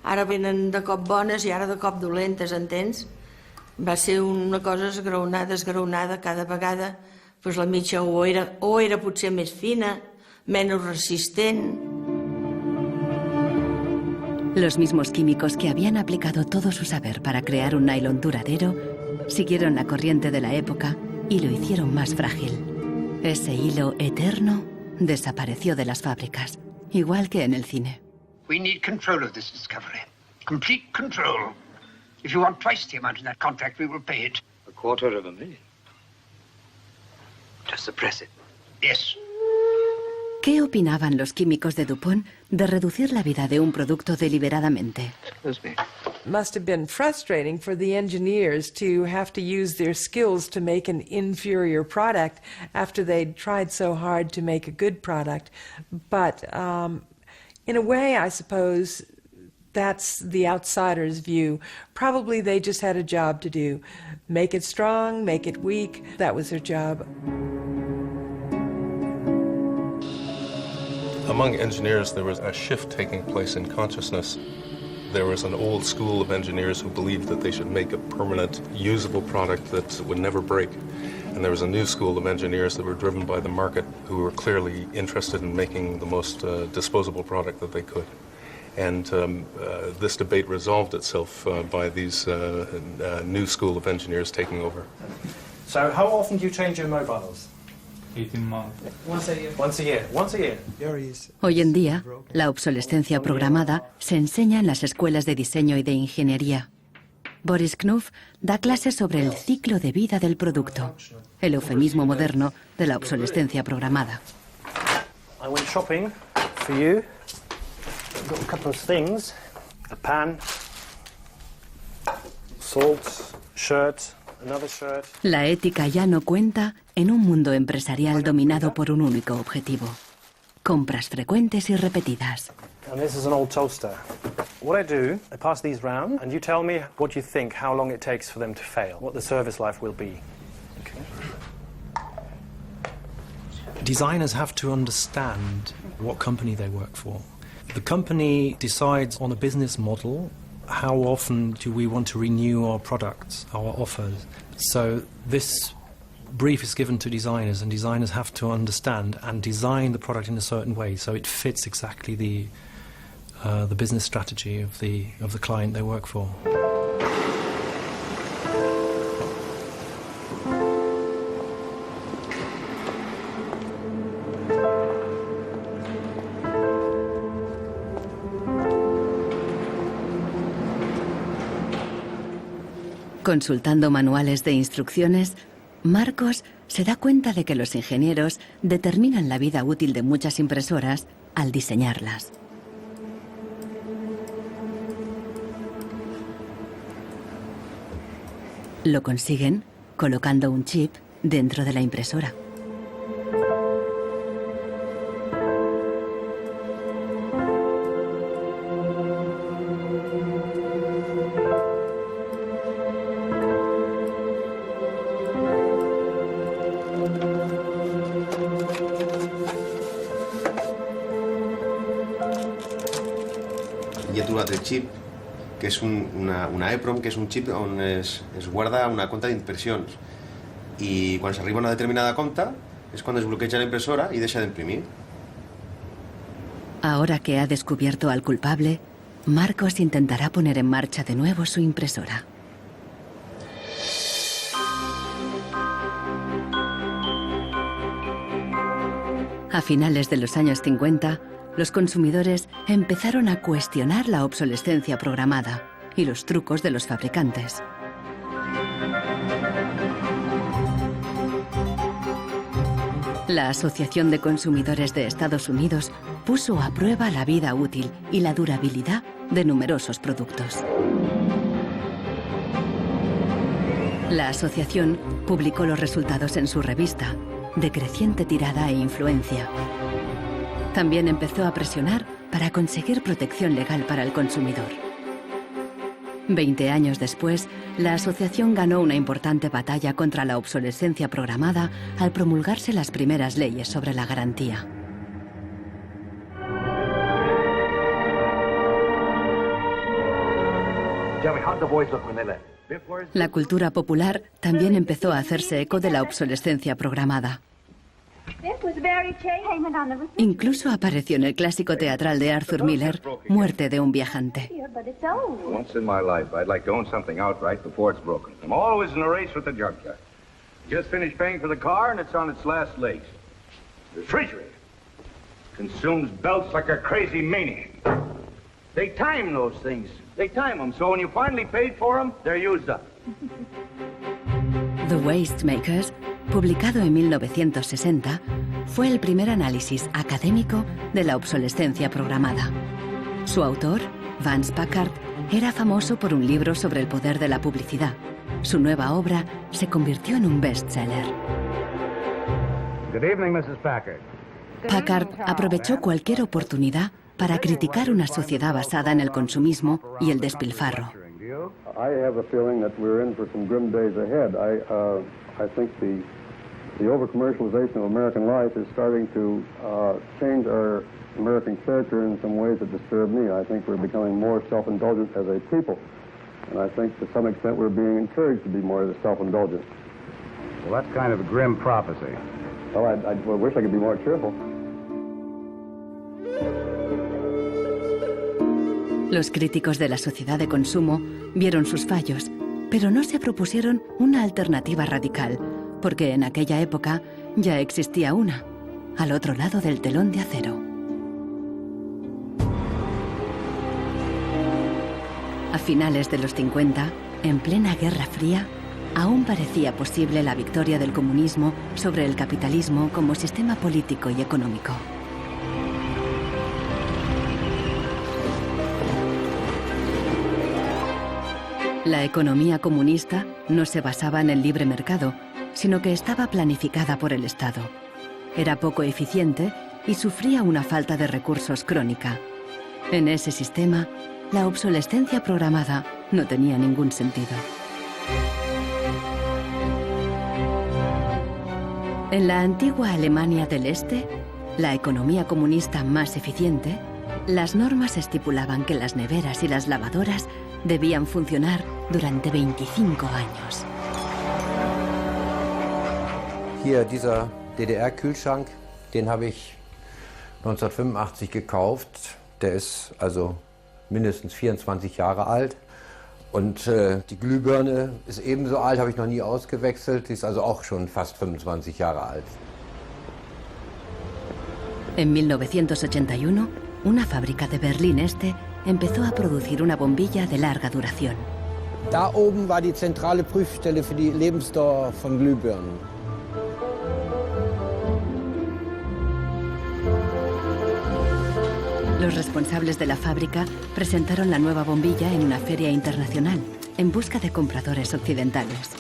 ara venen de cop bones i ara de cop dolentes, entens? Va ser una cosa esgraonada cada vegada, doncs la mitja o era potser més fina, menos resistent. Los mismos químicos que habían aplicado todo su saber para crear un nylon duradero siguieron la corriente de la época y lo hicieron más frágil. Ese hilo eterno desapareció de las fábricas, igual que en el cine. We need control of this discovery. Complete control. If you want twice the amount in that contract, we will pay it. $250,000. To suppress it. Yes. ¿Qué opinaban los químicos de DuPont de reducir la vida de un producto deliberadamente? Must have been frustrating for the engineers to have to use their skills to make an inferior product after they'd tried so hard to make a good product. But in a way, I suppose that's the outsider's view. Probably they just had a job to do. Make it strong, make it weak. That was their job. Among engineers, there was a shift taking place in consciousness. There was an old school of engineers who believed that they should make a permanent, usable product that would never break. And there was a new school of engineers that were driven by the market, who were clearly interested in making the most disposable product that they could. And this debate resolved itself by these new school of engineers taking over. So how often do you change your mobiles? 18 months. Once a year. Once a year. Once a year. Hoy en día, la obsolescencia programada se enseña en las escuelas de diseño y de ingeniería. Boris Knuth da clases sobre el ciclo de vida del producto, el eufemismo moderno de la obsolescencia programada. I went shopping for you. Got a couple of things. A pan, salt, shirt, another shirt. La ética ya no cuenta en un mundo empresarial dominado por un único objetivo: compras frecuentes y repetidas. And this is an old toaster. What I do, I pass these round, and you tell me what you think, how long it takes for them to fail, what the service life will be. Okay. Designers have to understand what company they work for. The company decides on a business model. How often do we want to renew our products, our offers? So this brief is given to designers, and designers have to understand and design the product in a certain way so it fits exactly the business strategy of the client they work for. Consultando manuales de instrucciones, Marcos se da cuenta de que los ingenieros determinan la vida útil de muchas impresoras al diseñarlas. Lo consiguen colocando un chip dentro de la impresora. Hi ha trobat el xip, que és una EEPROM, que és un xip on es guarda una compta d'impressions. I quan s'arriba a una determinada compta és quan es bloqueja la impresora y deja de imprimir. Ahora que ha descubierto al culpable, Marcos intentará poner en marcha de nuevo su impresora. A finales de los años 50, los consumidores empezaron a cuestionar la obsolescencia programada y los trucos de los fabricantes. La Asociación de Consumidores de Estados Unidos puso a prueba la vida útil y la durabilidad de numerosos productos. La asociación publicó los resultados en su revista, de creciente tirada e influencia. También empezó a presionar para conseguir protección legal para el consumidor. 20 años después, la asociación ganó una importante batalla contra la obsolescencia programada al promulgarse las primeras leyes sobre la garantía. La cultura popular también empezó a hacerse eco de la obsolescencia programada. Incluso apareció en el clásico teatral de Arthur Miller, Muerte de un viajante. Once in my life, I'd like to own something outright before it's broken. I'm always in a race with the junkyard. Just finished paying for the car and it's on its last legs. The refrigerator consumes belts like a crazy maniac. They time those things. They time them, so when you finally paid for them, they're used up. The Waste Makers, publicado en 1960, fue el primer análisis académico de la obsolescencia programada. Su autor, Vance Packard, era famoso por un libro sobre el poder de la publicidad. Su nueva obra se convirtió en un bestseller. Good evening, Mrs. Packard. Packard aprovechó cualquier oportunidad para criticar una sociedad basada en el consumismo y el despilfarro. I have a feeling that we're in for some grim days ahead. I think the over-commercialization of American life is starting to change our American character in some ways that disturb me. I think we're becoming more self-indulgent as a people. And I think to some extent we're being encouraged to be more self-indulgent. Well, that's kind of a grim prophecy. Well, I wish I could be more cheerful. Los críticos de la sociedad de consumo vieron sus fallos, pero no se propusieron una alternativa radical, porque en aquella época ya existía una, al otro lado del telón de acero. A finales de los 50, en plena Guerra Fría, aún parecía posible la victoria del comunismo sobre el capitalismo como sistema político y económico. La economía comunista no se basaba en el libre mercado, sino que estaba planificada por el Estado. Era poco eficiente y sufría una falta de recursos crónica. En ese sistema, la obsolescencia programada no tenía ningún sentido. En la antigua Alemania del Este, la economía comunista más eficiente, las normas estipulaban que las neveras y las lavadoras debían funcionar durante 25 años. Hier, dieser DDR-Kühlschrank, den habe ich 1985 gekauft. Der ist also mindestens 24 Jahre alt. Und die Glühbirne ist ebenso alt, habe ich noch nie ausgewechselt. Die ist also auch schon fast 25 Jahre alt. En 1981, una fábrica de Berlín Este empezó a producir una bombilla de larga duración. Da oben war die zentrale Prüfstelle für die Lebensdauer von Glühbirnen. Los responsables de la fábrica presentaron la nueva bombilla en una feria internacional en busca de compradores occidentales.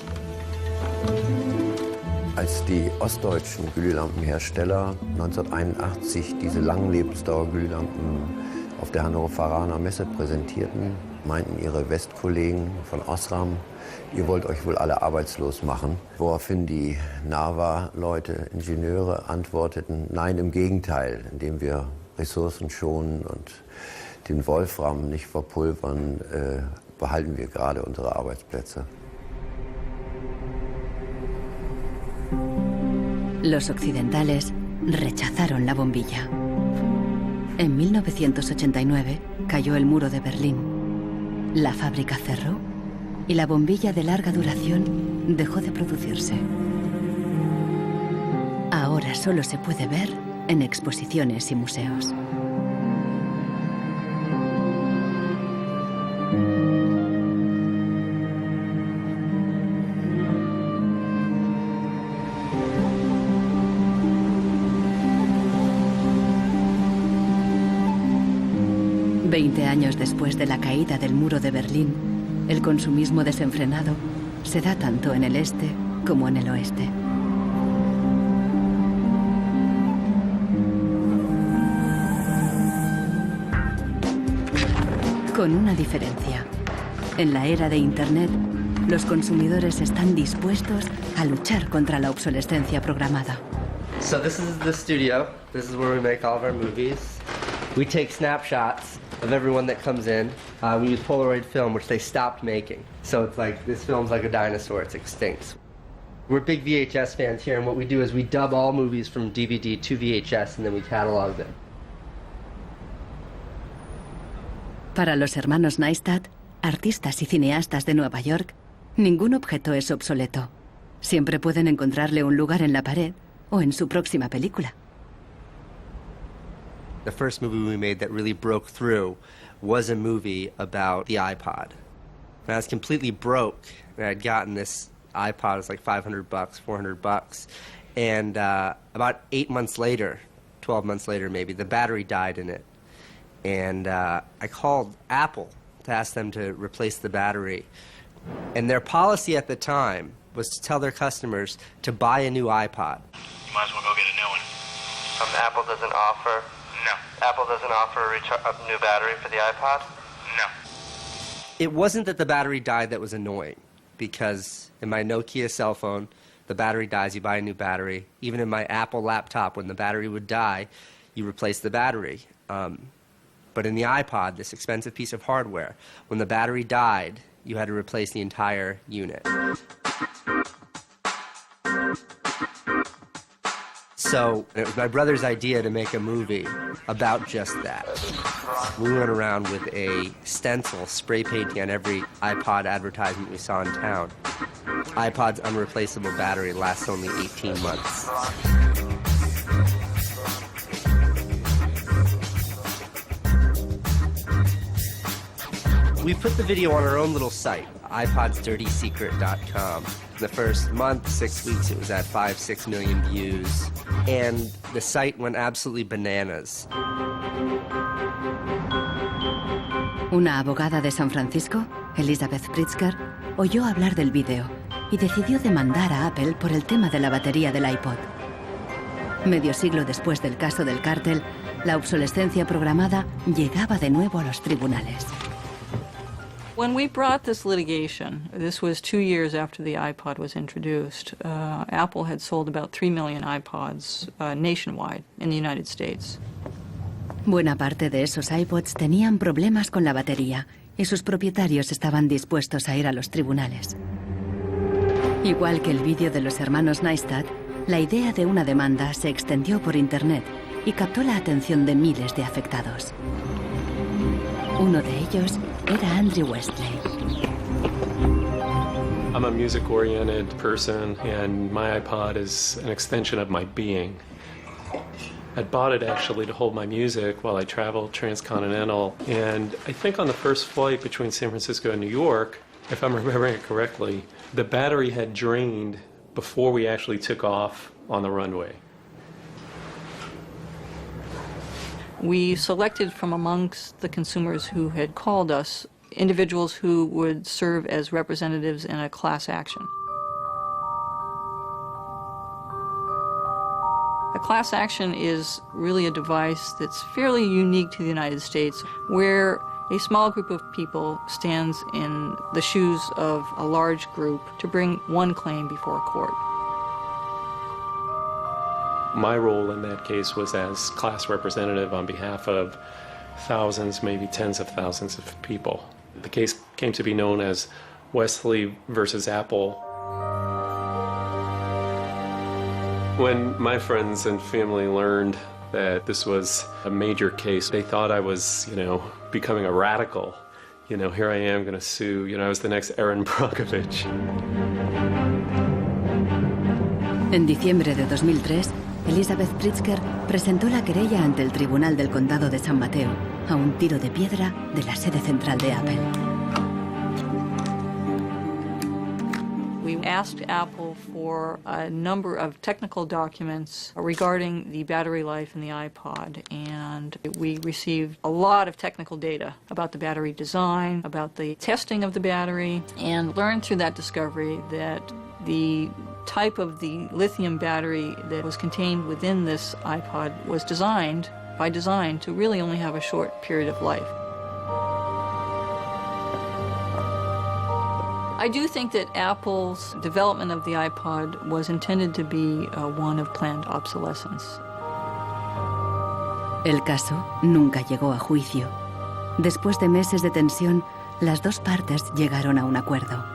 Als die ostdeutschen Glühlampenhersteller 1981 diese Langlebensdauerglühlampen auf der Hannoveraner Messe präsentierten, meinten ihre Westkollegen von Osram, ihr wollt euch wohl alle arbeitslos machen. Woraufhin die NAVA-Leute, Ingenieure, antworteten, nein, im Gegenteil, indem wir Ressourcen schonen und den Wolfram nicht verpulvern, behalten wir gerade unsere Arbeitsplätze. Los occidentales rechazaron la bombilla. En 1989 cayó el muro de Berlín. La fábrica cerró y la bombilla de larga duración dejó de producirse. Ahora solo se puede ver en exposiciones y museos. Veinte años después de la caída del muro de Berlín, el consumismo desenfrenado se da tanto en el este como en el oeste. Con una diferencia. En la era de Internet, los consumidores están dispuestos a luchar contra la obsolescencia programada. So this is the studio. This is where we make all of our movies. We take snapshots of everyone that comes in. We use Polaroid film, which they stopped making. So it's like, this film's like a dinosaur, it's extinct. We're big VHS fans here, and what we do is we dub all movies from DVD to VHS, and then we catalog them. Para los hermanos Neistat, artistas y cineastas de Nueva York, ningún objeto es obsoleto. Siempre pueden encontrarle un lugar en la pared o en su próxima película. The first movie we made that really broke through was a movie about the iPod. And I was completely broke, and I'd gotten this iPod, it was like $500, $400, and about 8 months later, 12 months later maybe, the battery died in it. And I called Apple to ask them to replace the battery. And their policy at the time was to tell their customers to buy a new iPod. You might as well go get a new one. Apple doesn't offer? No. Apple doesn't offer a new battery for the iPod? No. It wasn't that the battery died that was annoying, because in my Nokia cell phone, the battery dies, you buy a new battery. Even in my Apple laptop, when the battery would die, you replace the battery. But in the iPod, this expensive piece of hardware, when the battery died, you had to replace the entire unit. So it was my brother's idea to make a movie about just that. We went around with a stencil spray painting on every iPod advertisement we saw in town. iPod's unreplaceable battery lasts only 18 months. We put the video on our own little site, iPodsDirtySecret.com. In the first month, 6 weeks, it was at 5-6 million views. And the site went absolutely bananas. Una abogada de San Francisco, Elizabeth Pritzker, oyó hablar del vídeo y decidió demandar a Apple por el tema de la batería del iPod. Medio siglo después del caso del cártel, la obsolescencia programada llegaba de nuevo a los tribunales. When we brought this litigation, this was 2 years after the iPod was introduced, Apple had sold about 3 million iPods nationwide in the United States. Buena parte de esos iPods tenían problemas con la batería y sus propietarios estaban dispuestos a ir a los tribunales. Igual que el vídeo de los hermanos Neistat, la idea de una demanda se extendió por Internet y captó la atención de miles de afectados. Uno de ellos era Andrew Westley. I'm a music-oriented person, and my iPod is an extension of my being. I bought it actually to hold my music while I traveled transcontinental, and I think on the first flight between San Francisco and New York, If I'm remembering it correctly, the battery had drained before we actually took off on the runway. We selected from amongst the consumers who had called us individuals who would serve as representatives in a class action. A class action is really a device that's fairly unique to the United States, where a small group of people stands in the shoes of a large group to bring one claim before a court. My role in that case was as class representative on behalf of thousands, maybe tens of thousands of people. The case came to be known as Wesley versus Apple. When my friends and family learned that this was a major case, they thought I was, becoming a radical. Here I am going to sue. I was the next Erin Brockovich. En diciembre de 2003, Elizabeth Pritzker presentó la querella ante el Tribunal del Condado de San Mateo, a un tiro de piedra de la sede central de Apple. We asked Apple for a number of technical documents regarding the battery life in the iPod, and we received a lot of technical data about the battery design, about the testing of the battery, and learned through that discovery that the type of the lithium battery that was contained within this iPod was designed, by design, to really only have a short period of life. I do think that Apple's development of the iPod was intended to be one of planned obsolescence. El caso nunca llegó a juicio. Después de meses de tensión, las dos partes llegaron a un acuerdo.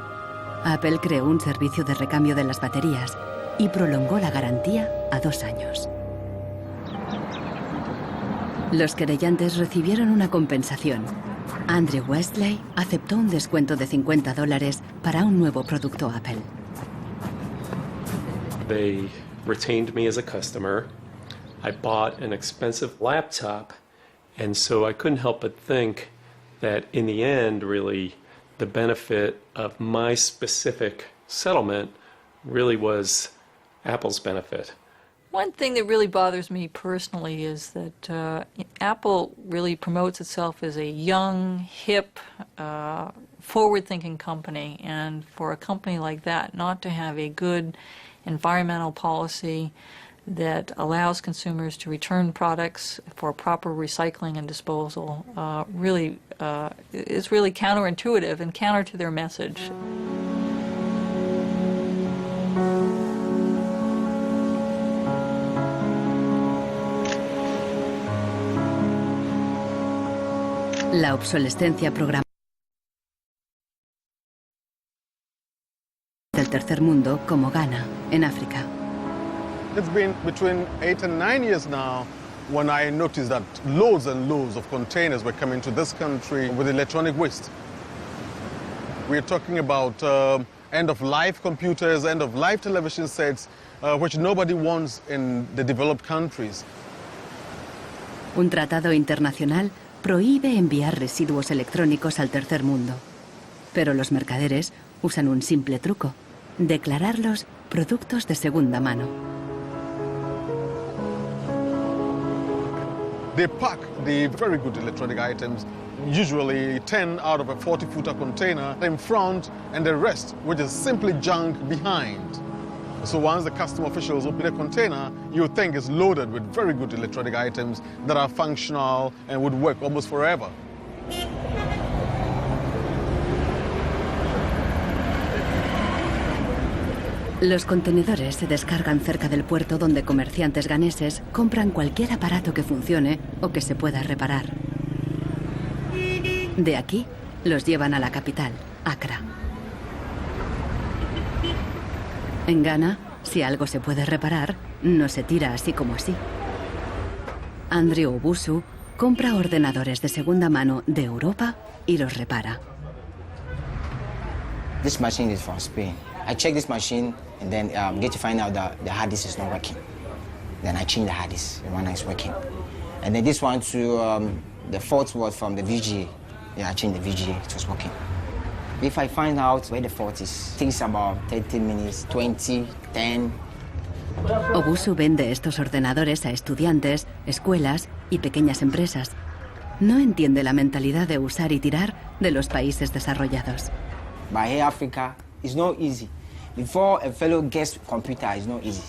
Apple creó un servicio de recambio de las baterías y prolongó la garantía a 2 años. Los querellantes recibieron una compensación. Andrew Westley aceptó un descuento de $50 para un nuevo producto Apple. They retained me as a customer. I bought an expensive laptop, and so I couldn't help but think that in the end, really, the benefit of my specific settlement really was Apple's benefit. One thing that really bothers me personally is that Apple really promotes itself as a young, hip, forward-thinking company, and for a company like that not to have a good environmental policy that allows consumers to return products for proper recycling and disposal really is really counterintuitive and counter to their message. La obsolescencia programada del tercer mundo, como Ghana, en África. It's been between 8 and 9 years now when I noticed that loads and loads of containers were coming to this country with electronic waste. We're talking about end-of-life computers, end-of-life television sets, which nobody wants in the developed countries. Un tratado internacional prohíbe enviar residuos electrónicos al tercer mundo. Pero los mercaderes usan un simple truco: declararlos productos de segunda mano. They pack the very good electronic items, usually 10 out of a 40-footer container, in front, and the rest, which is simply junk, behind. So once the custom officials open a container, you think it's loaded with very good electronic items that are functional and would work almost forever. Los contenedores se descargan cerca del puerto donde comerciantes ganeses compran cualquier aparato que funcione o que se pueda reparar. De aquí los llevan a la capital, Accra. En Ghana, si algo se puede reparar, no se tira así como así. Andrew Obusu compra ordenadores de segunda mano de Europa y los repara. This machine is from Spain. I check this machine and then get to find out that the hard disk is not working. Then I change the hard disk, the one is working. And then this one too, the fault was from the VGA. Yeah, I changed the VGA, it was working. If I find out where the fault is, it takes about 30 minutes, 20, 10. Obusu vende estos ordenadores a estudiantes, escuelas y pequeñas empresas. No entiende la mentalidad de usar y tirar de los países desarrollados. But here Africa, it's not easy. Before a fellow gets computer, it's not easy.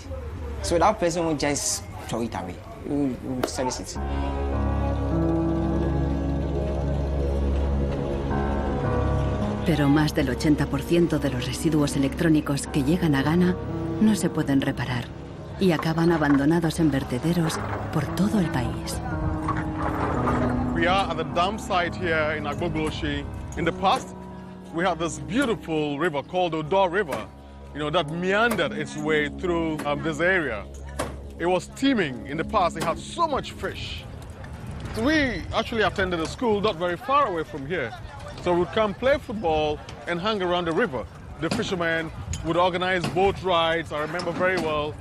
So that person will just throw it away. Will service it. Pero más del 80% de los residuos electrónicos que llegan a Ghana no se pueden reparar y acaban abandonados en vertederos por todo el país. We are at the dump site here in Agbogloshi. In the past, we had this beautiful river called Odor River, that meandered its way through this area. It was teeming. In the past, it had so much fish. So we actually attended a school not very far away from here. So we'd come play football and hang around the river. The fishermen would organize boat rides, I remember very well.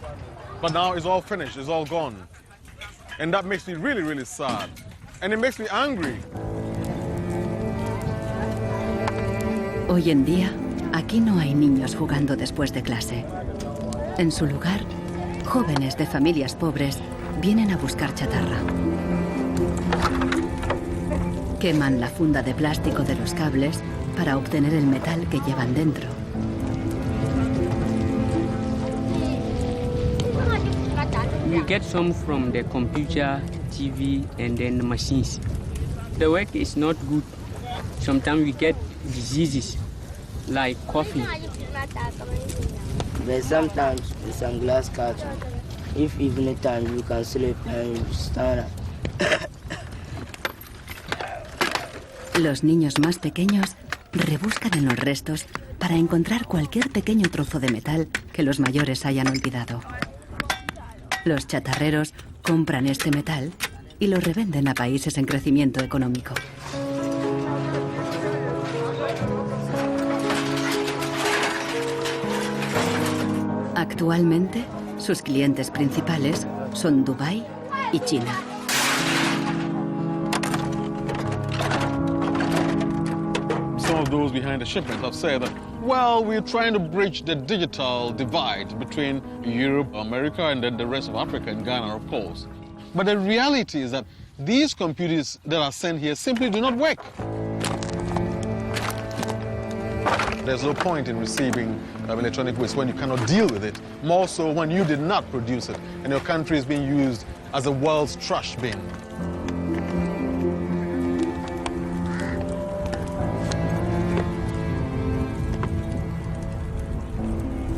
But now it's all finished, it's all gone. And that makes me really, really sad. And it makes me angry. Hoy en día, aquí no hay niños jugando después de clase. En su lugar, jóvenes de familias pobres vienen a buscar chatarra. Queman la funda de plástico de los cables para obtener el metal que llevan dentro. We get some from the computer, TV, and then the machines. The work is not good. Sometimes we get diseases like coughing. But sometimes with some glass carton, if evening time you can sleep and you stand up. Los niños más pequeños rebuscan en los restos para encontrar cualquier pequeño trozo de metal que los mayores hayan olvidado. Los chatarreros compran este metal y lo revenden a países en crecimiento económico. Actualmente, sus clientes principales son Dubái y China. Some of those behind the shipments have said that, well, we're trying to bridge the digital divide between Europe, America, and then the rest of Africa and Ghana, of course. But the reality is that these computers that are sent here simply do not work. There's no point in receiving electronic waste when you cannot deal with it, more so when you did not produce it and your country is being used as the world's trash bin.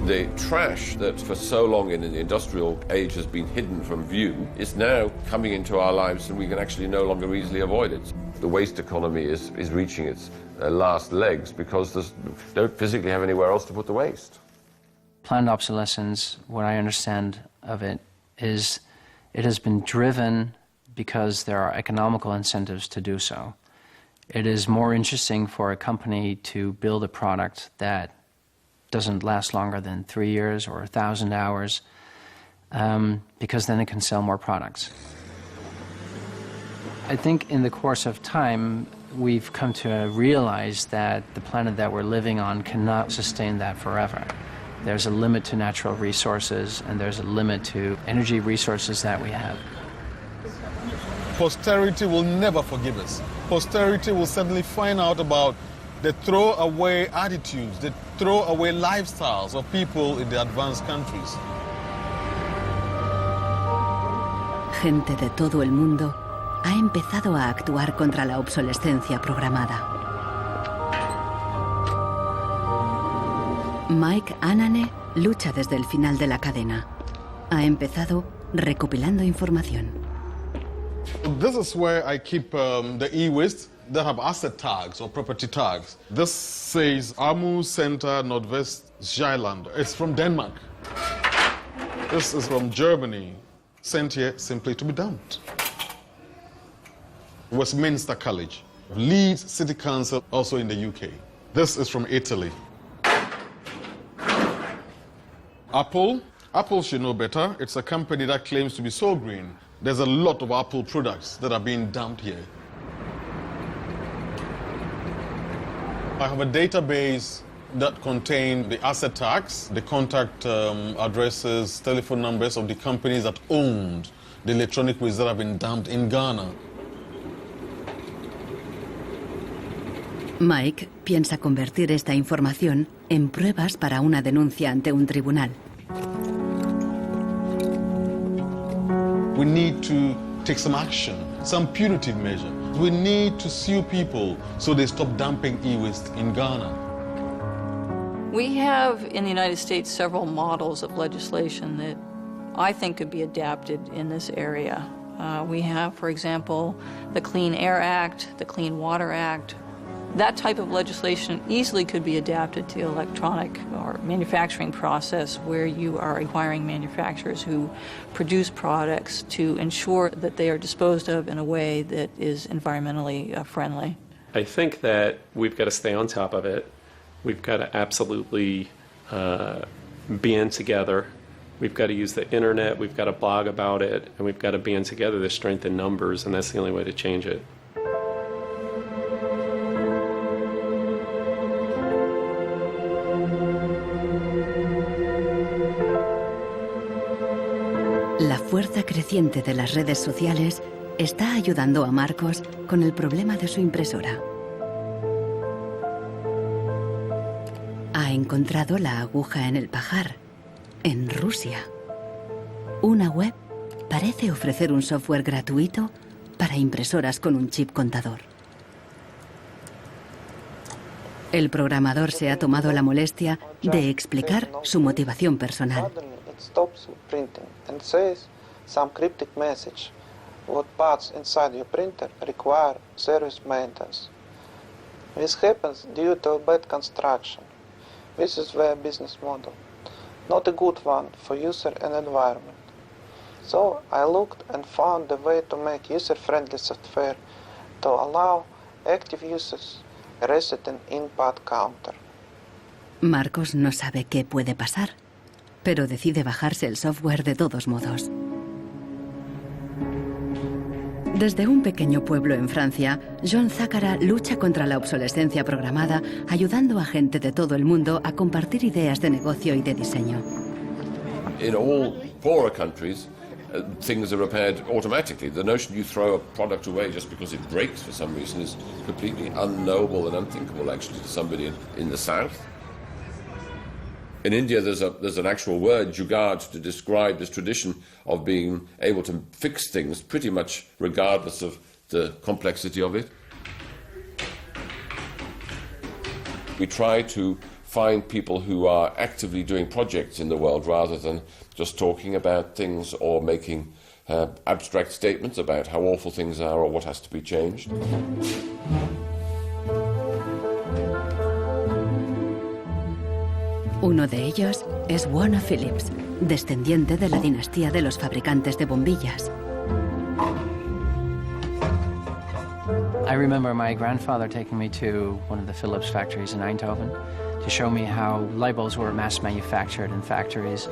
The trash that for so long in the industrial age has been hidden from view is now coming into our lives and we can actually no longer easily avoid it. The waste economy is reaching its last legs because they don't physically have anywhere else to put the waste. Planned obsolescence, what I understand of it, is it has been driven because there are economical incentives to do so. It is more interesting for a company to build a product that doesn't last longer than 3 years or 1,000 hours, because then it can sell more products. I think in the course of time, we've come to realize that the planet that we're living on cannot sustain that forever. There's a limit to natural resources, and there's a limit to energy resources that we have. Posterity will never forgive us. Posterity will suddenly find out about the throwaway attitudes, the throwaway lifestyles of people in the advanced countries. Gente de todo el mundo ha empezado a actuar contra la obsolescencia programada. Mike Anane lucha desde el final de la cadena. Ha empezado recopilando información. This is where I keep the e-waste that have asset tags or property tags. This says Amu Center Nordvest Zeeland. It's from Denmark. This is from Germany, sent here simply to be dumped. Westminster College, Leeds City Council, also in the UK. This is from Italy. Apple should know better. It's a company that claims to be so green. There's a lot of Apple products that are being dumped here. I have a database that contains the asset tax, the contact addresses, telephone numbers of the companies that owned the electronic waste that have been dumped in Ghana. Mike piensa convertir esta información en pruebas para una denuncia ante un tribunal. We need to take some action, some punitive measure. We need to sue people so they stop dumping e-waste in Ghana. We have in the United States several models of legislation that I think could be adapted in this area. We have, for example, the Clean Air Act, the Clean Water Act. That type of legislation easily could be adapted to the electronic or manufacturing process where you are requiring manufacturers who produce products to ensure that they are disposed of in a way that is environmentally friendly. I think that we've got to stay on top of it. We've got to absolutely band together. We've got to use the internet, we've got to blog about it, and we've got to band together the strength in numbers, and that's the only way to change it. La fuerza creciente de las redes sociales está ayudando a Marcos con el problema de su impresora. Ha encontrado la aguja en el pajar, en Rusia. Una web parece ofrecer un software gratuito para impresoras con un chip contador. El programador se ha tomado la molestia de explicar su motivación personal. Stops printing and says some cryptic message. What parts inside your printer require serious maintenance. This happens due to a bad construction. This is their business model, not a good one for user and environment. So I looked and found a way to make user-friendly software to allow active users a reset an in-part counter. Marcos no sabe qué puede pasar, pero decide bajarse el software de todos modos. Desde un pequeño pueblo en Francia, John Zácara lucha contra la obsolescencia programada, ayudando a gente de todo el mundo a compartir ideas de negocio y de diseño. In all poorer countries, things are repaired automatically. The notion you throw a product away just because it breaks for some reason is completely unknowable and unthinkable, actually, to somebody in the south. In India, there's an actual word, jugaad, to describe this tradition of being able to fix things pretty much regardless of the complexity of it. We try to find people who are actively doing projects in the world rather than just talking about things or making abstract statements about how awful things are or what has to be changed. Uno de ellos es Warner Phillips, descendiente de la dinastía de los fabricantes de bombillas. I remember my grandfather taking me to one of the Philips factories in Eindhoven to show me how light bulbs were mass manufactured in factories,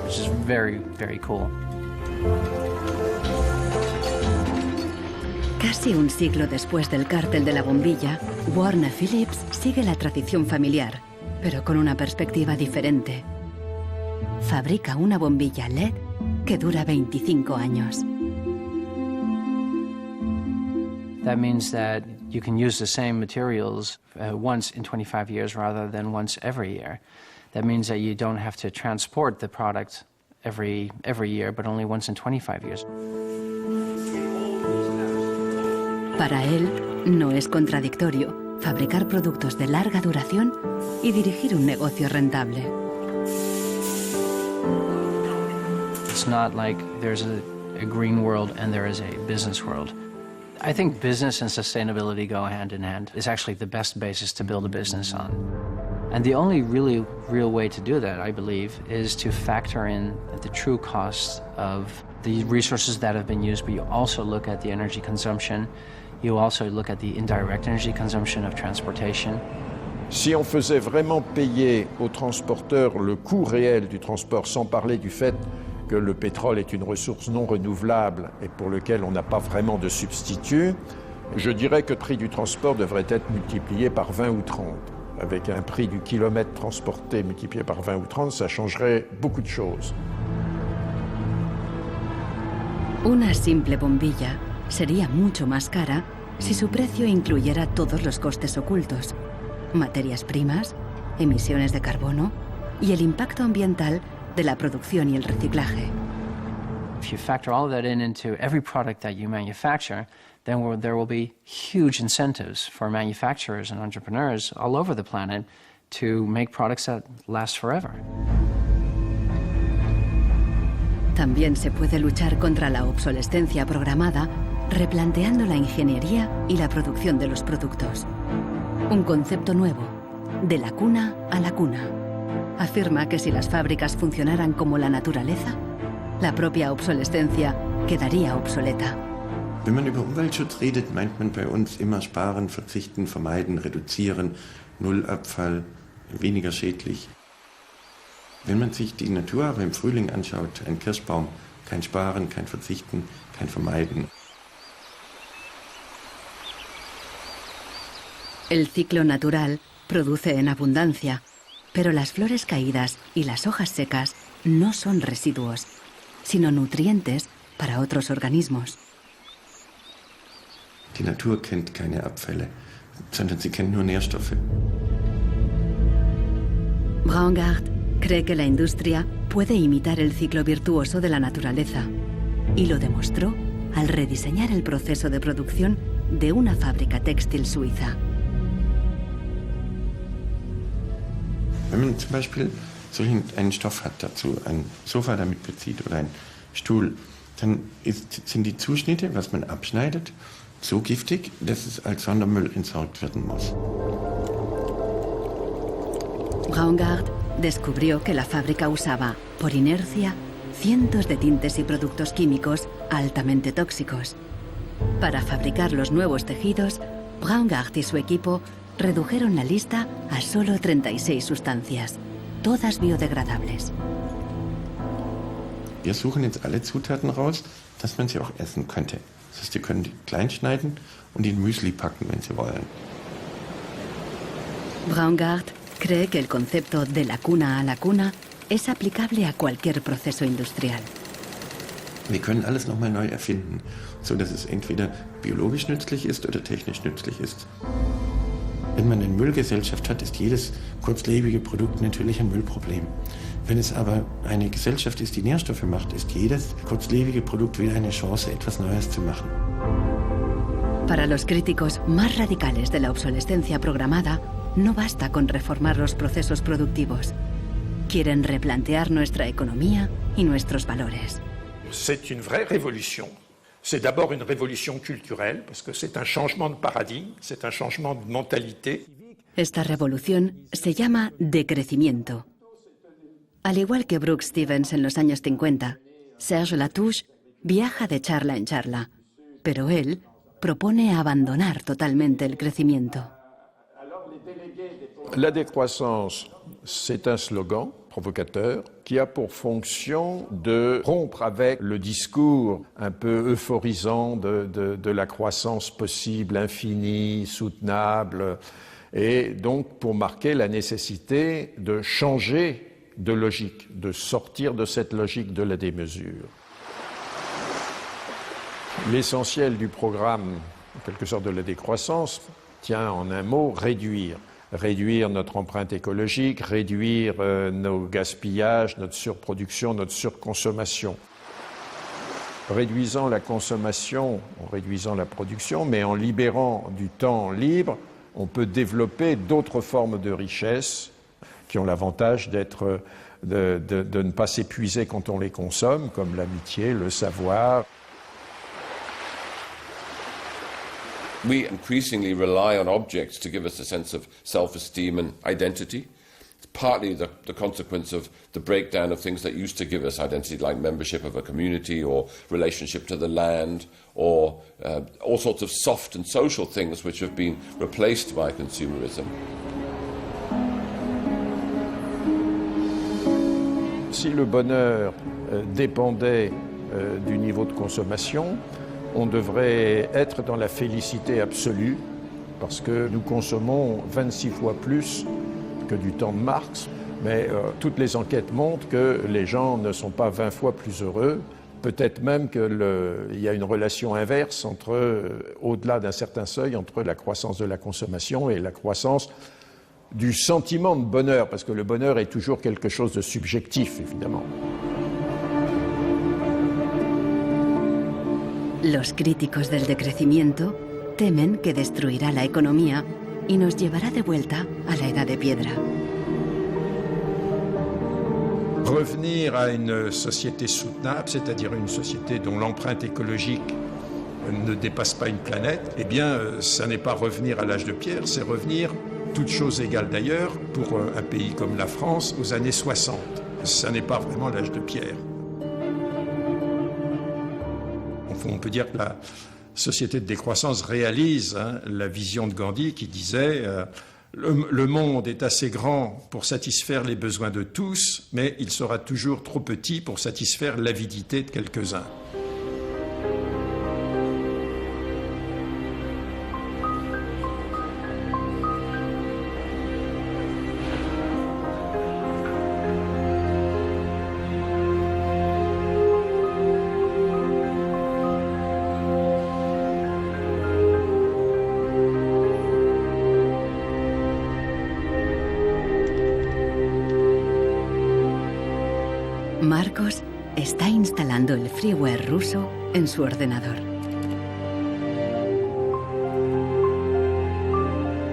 which is very, very cool. Casi un siglo después del cártel de la bombilla, Warner Phillips sigue la tradición familiar, pero con una perspectiva diferente. Fabrica una bombilla LED que dura 25 años. That means that you can use the same materials once in 25 years rather than once every year. That means that you don't have to transport the product every year, but only once in 25 years. Para él, no es contradictorio fabricar productos de larga duración y dirigir un negocio rentable. It's not like there's a green world and there is a business world. I think business and sustainability go hand in hand. It's actually the best basis to build a business on. And the only really real way to do that, I believe, is to factor in the true cost of the resources that have been used, but you also look at the energy consumption. You also look at the indirect energy consumption of transportation. Si on faisait vraiment payer aux transporteurs le coût réel du transport, sans parler du fait que le pétrole est une ressource non renouvelable et pour lequel on n'a pas vraiment de substitut, Je dirais que le prix du transport devrait être multiplié par 20 ou 30. Avec un prix du kilomètre transporté multiplié par 20 ou 30, ça changerait beaucoup de choses. Una simple bombilla sería mucho más cara si su precio incluyera todos los costes ocultos, materias primas, emisiones de carbono y el impacto ambiental de la producción y el reciclaje. If you factor all of that into every product that you manufacture, then there will be huge incentives for manufacturers and entrepreneurs all over the planet to make products that last forever. También se puede luchar contra la obsolescencia programada replanteando la ingeniería y la producción de los productos. Un concepto nuevo, de la cuna a la cuna. Afirma que si las fábricas funcionaran como la naturaleza, la propia obsolescencia quedaría obsoleta. Wenn man über Umweltschutz redet, meint man bei uns immer sparen, verzichten, vermeiden, reduzieren, Nullabfall, weniger schädlich. Wenn man sich die Natur aber im Frühling anschaut, ein Kirschbaum, kein Sparen, kein Verzichten, kein Vermeiden. El ciclo natural produce en abundancia, pero las flores caídas y las hojas secas no son residuos, sino nutrientes para otros organismos. Die Natur kennt keine Abfälle, sondern sie kennt nur Nährstoffe. Braungart cree que la industria puede imitar el ciclo virtuoso de la naturaleza y lo demostró al rediseñar el proceso de producción de una fábrica textil suiza. Wenn man zum Beispiel so einen Stoff hat, dazu ein Sofa damit bezieht oder einen Stuhl, dann sind die Zuschnitte, was man abschneidet, so giftig, dass es als Sondermüll entsorgt werden muss. Braungart descubrió que la fábrica usaba, por inercia, cientos de tintes y productos químicos altamente tóxicos. Para fabricar los nuevos tejidos, Braungart y su equipo redujeron la lista a solo 36 sustancias, todas biodegradables. Wir suchen jetzt alle Zutaten raus, dass man sie auch essen könnte. Das heißt, Sie können die klein schneiden und in Müsli packen, wenn Sie wollen. Braungart cree que el concepto de la cuna a la cuna es aplicable a cualquier proceso industrial. Wir können alles nochmal neu erfinden, so dass es entweder biologisch nützlich ist oder technisch nützlich ist. Wenn man eine Müllgesellschaft hat, ist jedes kurzlebige Produkt natürlich ein Müllproblem. Wenn es aber eine Gesellschaft ist, die Nährstoffe macht, ist jedes kurzlebige Produkt wieder eine Chance, etwas Neues zu machen. Para los críticos más radicales de la obsolescencia programada, no basta con reformar los procesos productivos. Quieren replantear nuestra economía y nuestros valores. C'est une vraie révolution. C'est d'abord une révolution culturelle, parce que c'est un changement de paradigme, c'est un changement de mentalité. Esta revolución se llama decrecimiento. Al igual que Brooks Stevens en los años 50, Serge Latouche viaja de charla en charla, pero él propone abandonar totalmente el crecimiento. La décroissance, c'est un slogan provocateur qui a pour fonction de rompre avec le discours un peu euphorisant de la croissance possible, infinie, soutenable, et donc pour marquer la nécessité de changer de logique, de sortir de cette logique de la démesure. L'essentiel du programme, en quelque sorte de la décroissance, tient en un mot réduire. Réduire notre empreinte écologique, réduire nos gaspillages, notre surproduction, notre surconsommation. Réduisant la consommation, en réduisant la production, mais en libérant du temps libre, on peut développer d'autres formes de richesse qui ont l'avantage de ne pas s'épuiser quand on les consomme, comme l'amitié, le savoir. We increasingly rely on objects to give us a sense of self-esteem and identity. It's partly the consequence of the breakdown of things that used to give us identity, like membership of a community or relationship to the land, or all sorts of soft and social things which have been replaced by consumerism. Si le bonheur dépendait du niveau de consommation, on devrait être dans la félicité absolue parce que nous consommons 26 fois plus que du temps de Marx. Mais toutes les enquêtes montrent que les gens ne sont pas 20 fois plus heureux. Peut-être même qu'il y a une relation inverse au-delà d'un certain seuil, entre la croissance de la consommation et la croissance du sentiment de bonheur, parce que le bonheur est toujours quelque chose de subjectif, évidemment. Los críticos del decrecimiento temen que destruirá la economía y nos llevará de vuelta a la edad de piedra. Revenir à une société soutenable, c'est-à-dire une société dont l'empreinte écologique ne dépasse pas une planète, eh bien, ça n'est pas revenir à l'âge de pierre, c'est revenir, toutes choses égales d'ailleurs, pour un pays comme la France, aux années 60. Ça n'est pas vraiment l'âge de pierre. On peut dire que la société de décroissance réalise la vision de Gandhi qui disait le monde est assez grand pour satisfaire les besoins de tous, mais il sera toujours trop petit pour satisfaire l'avidité de quelques-uns. Marcos está instalando el freeware ruso en su ordenador.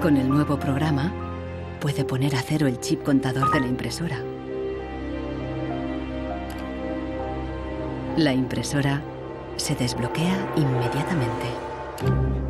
Con el nuevo programa, puede poner a cero el chip contador de la impresora. La impresora se desbloquea inmediatamente.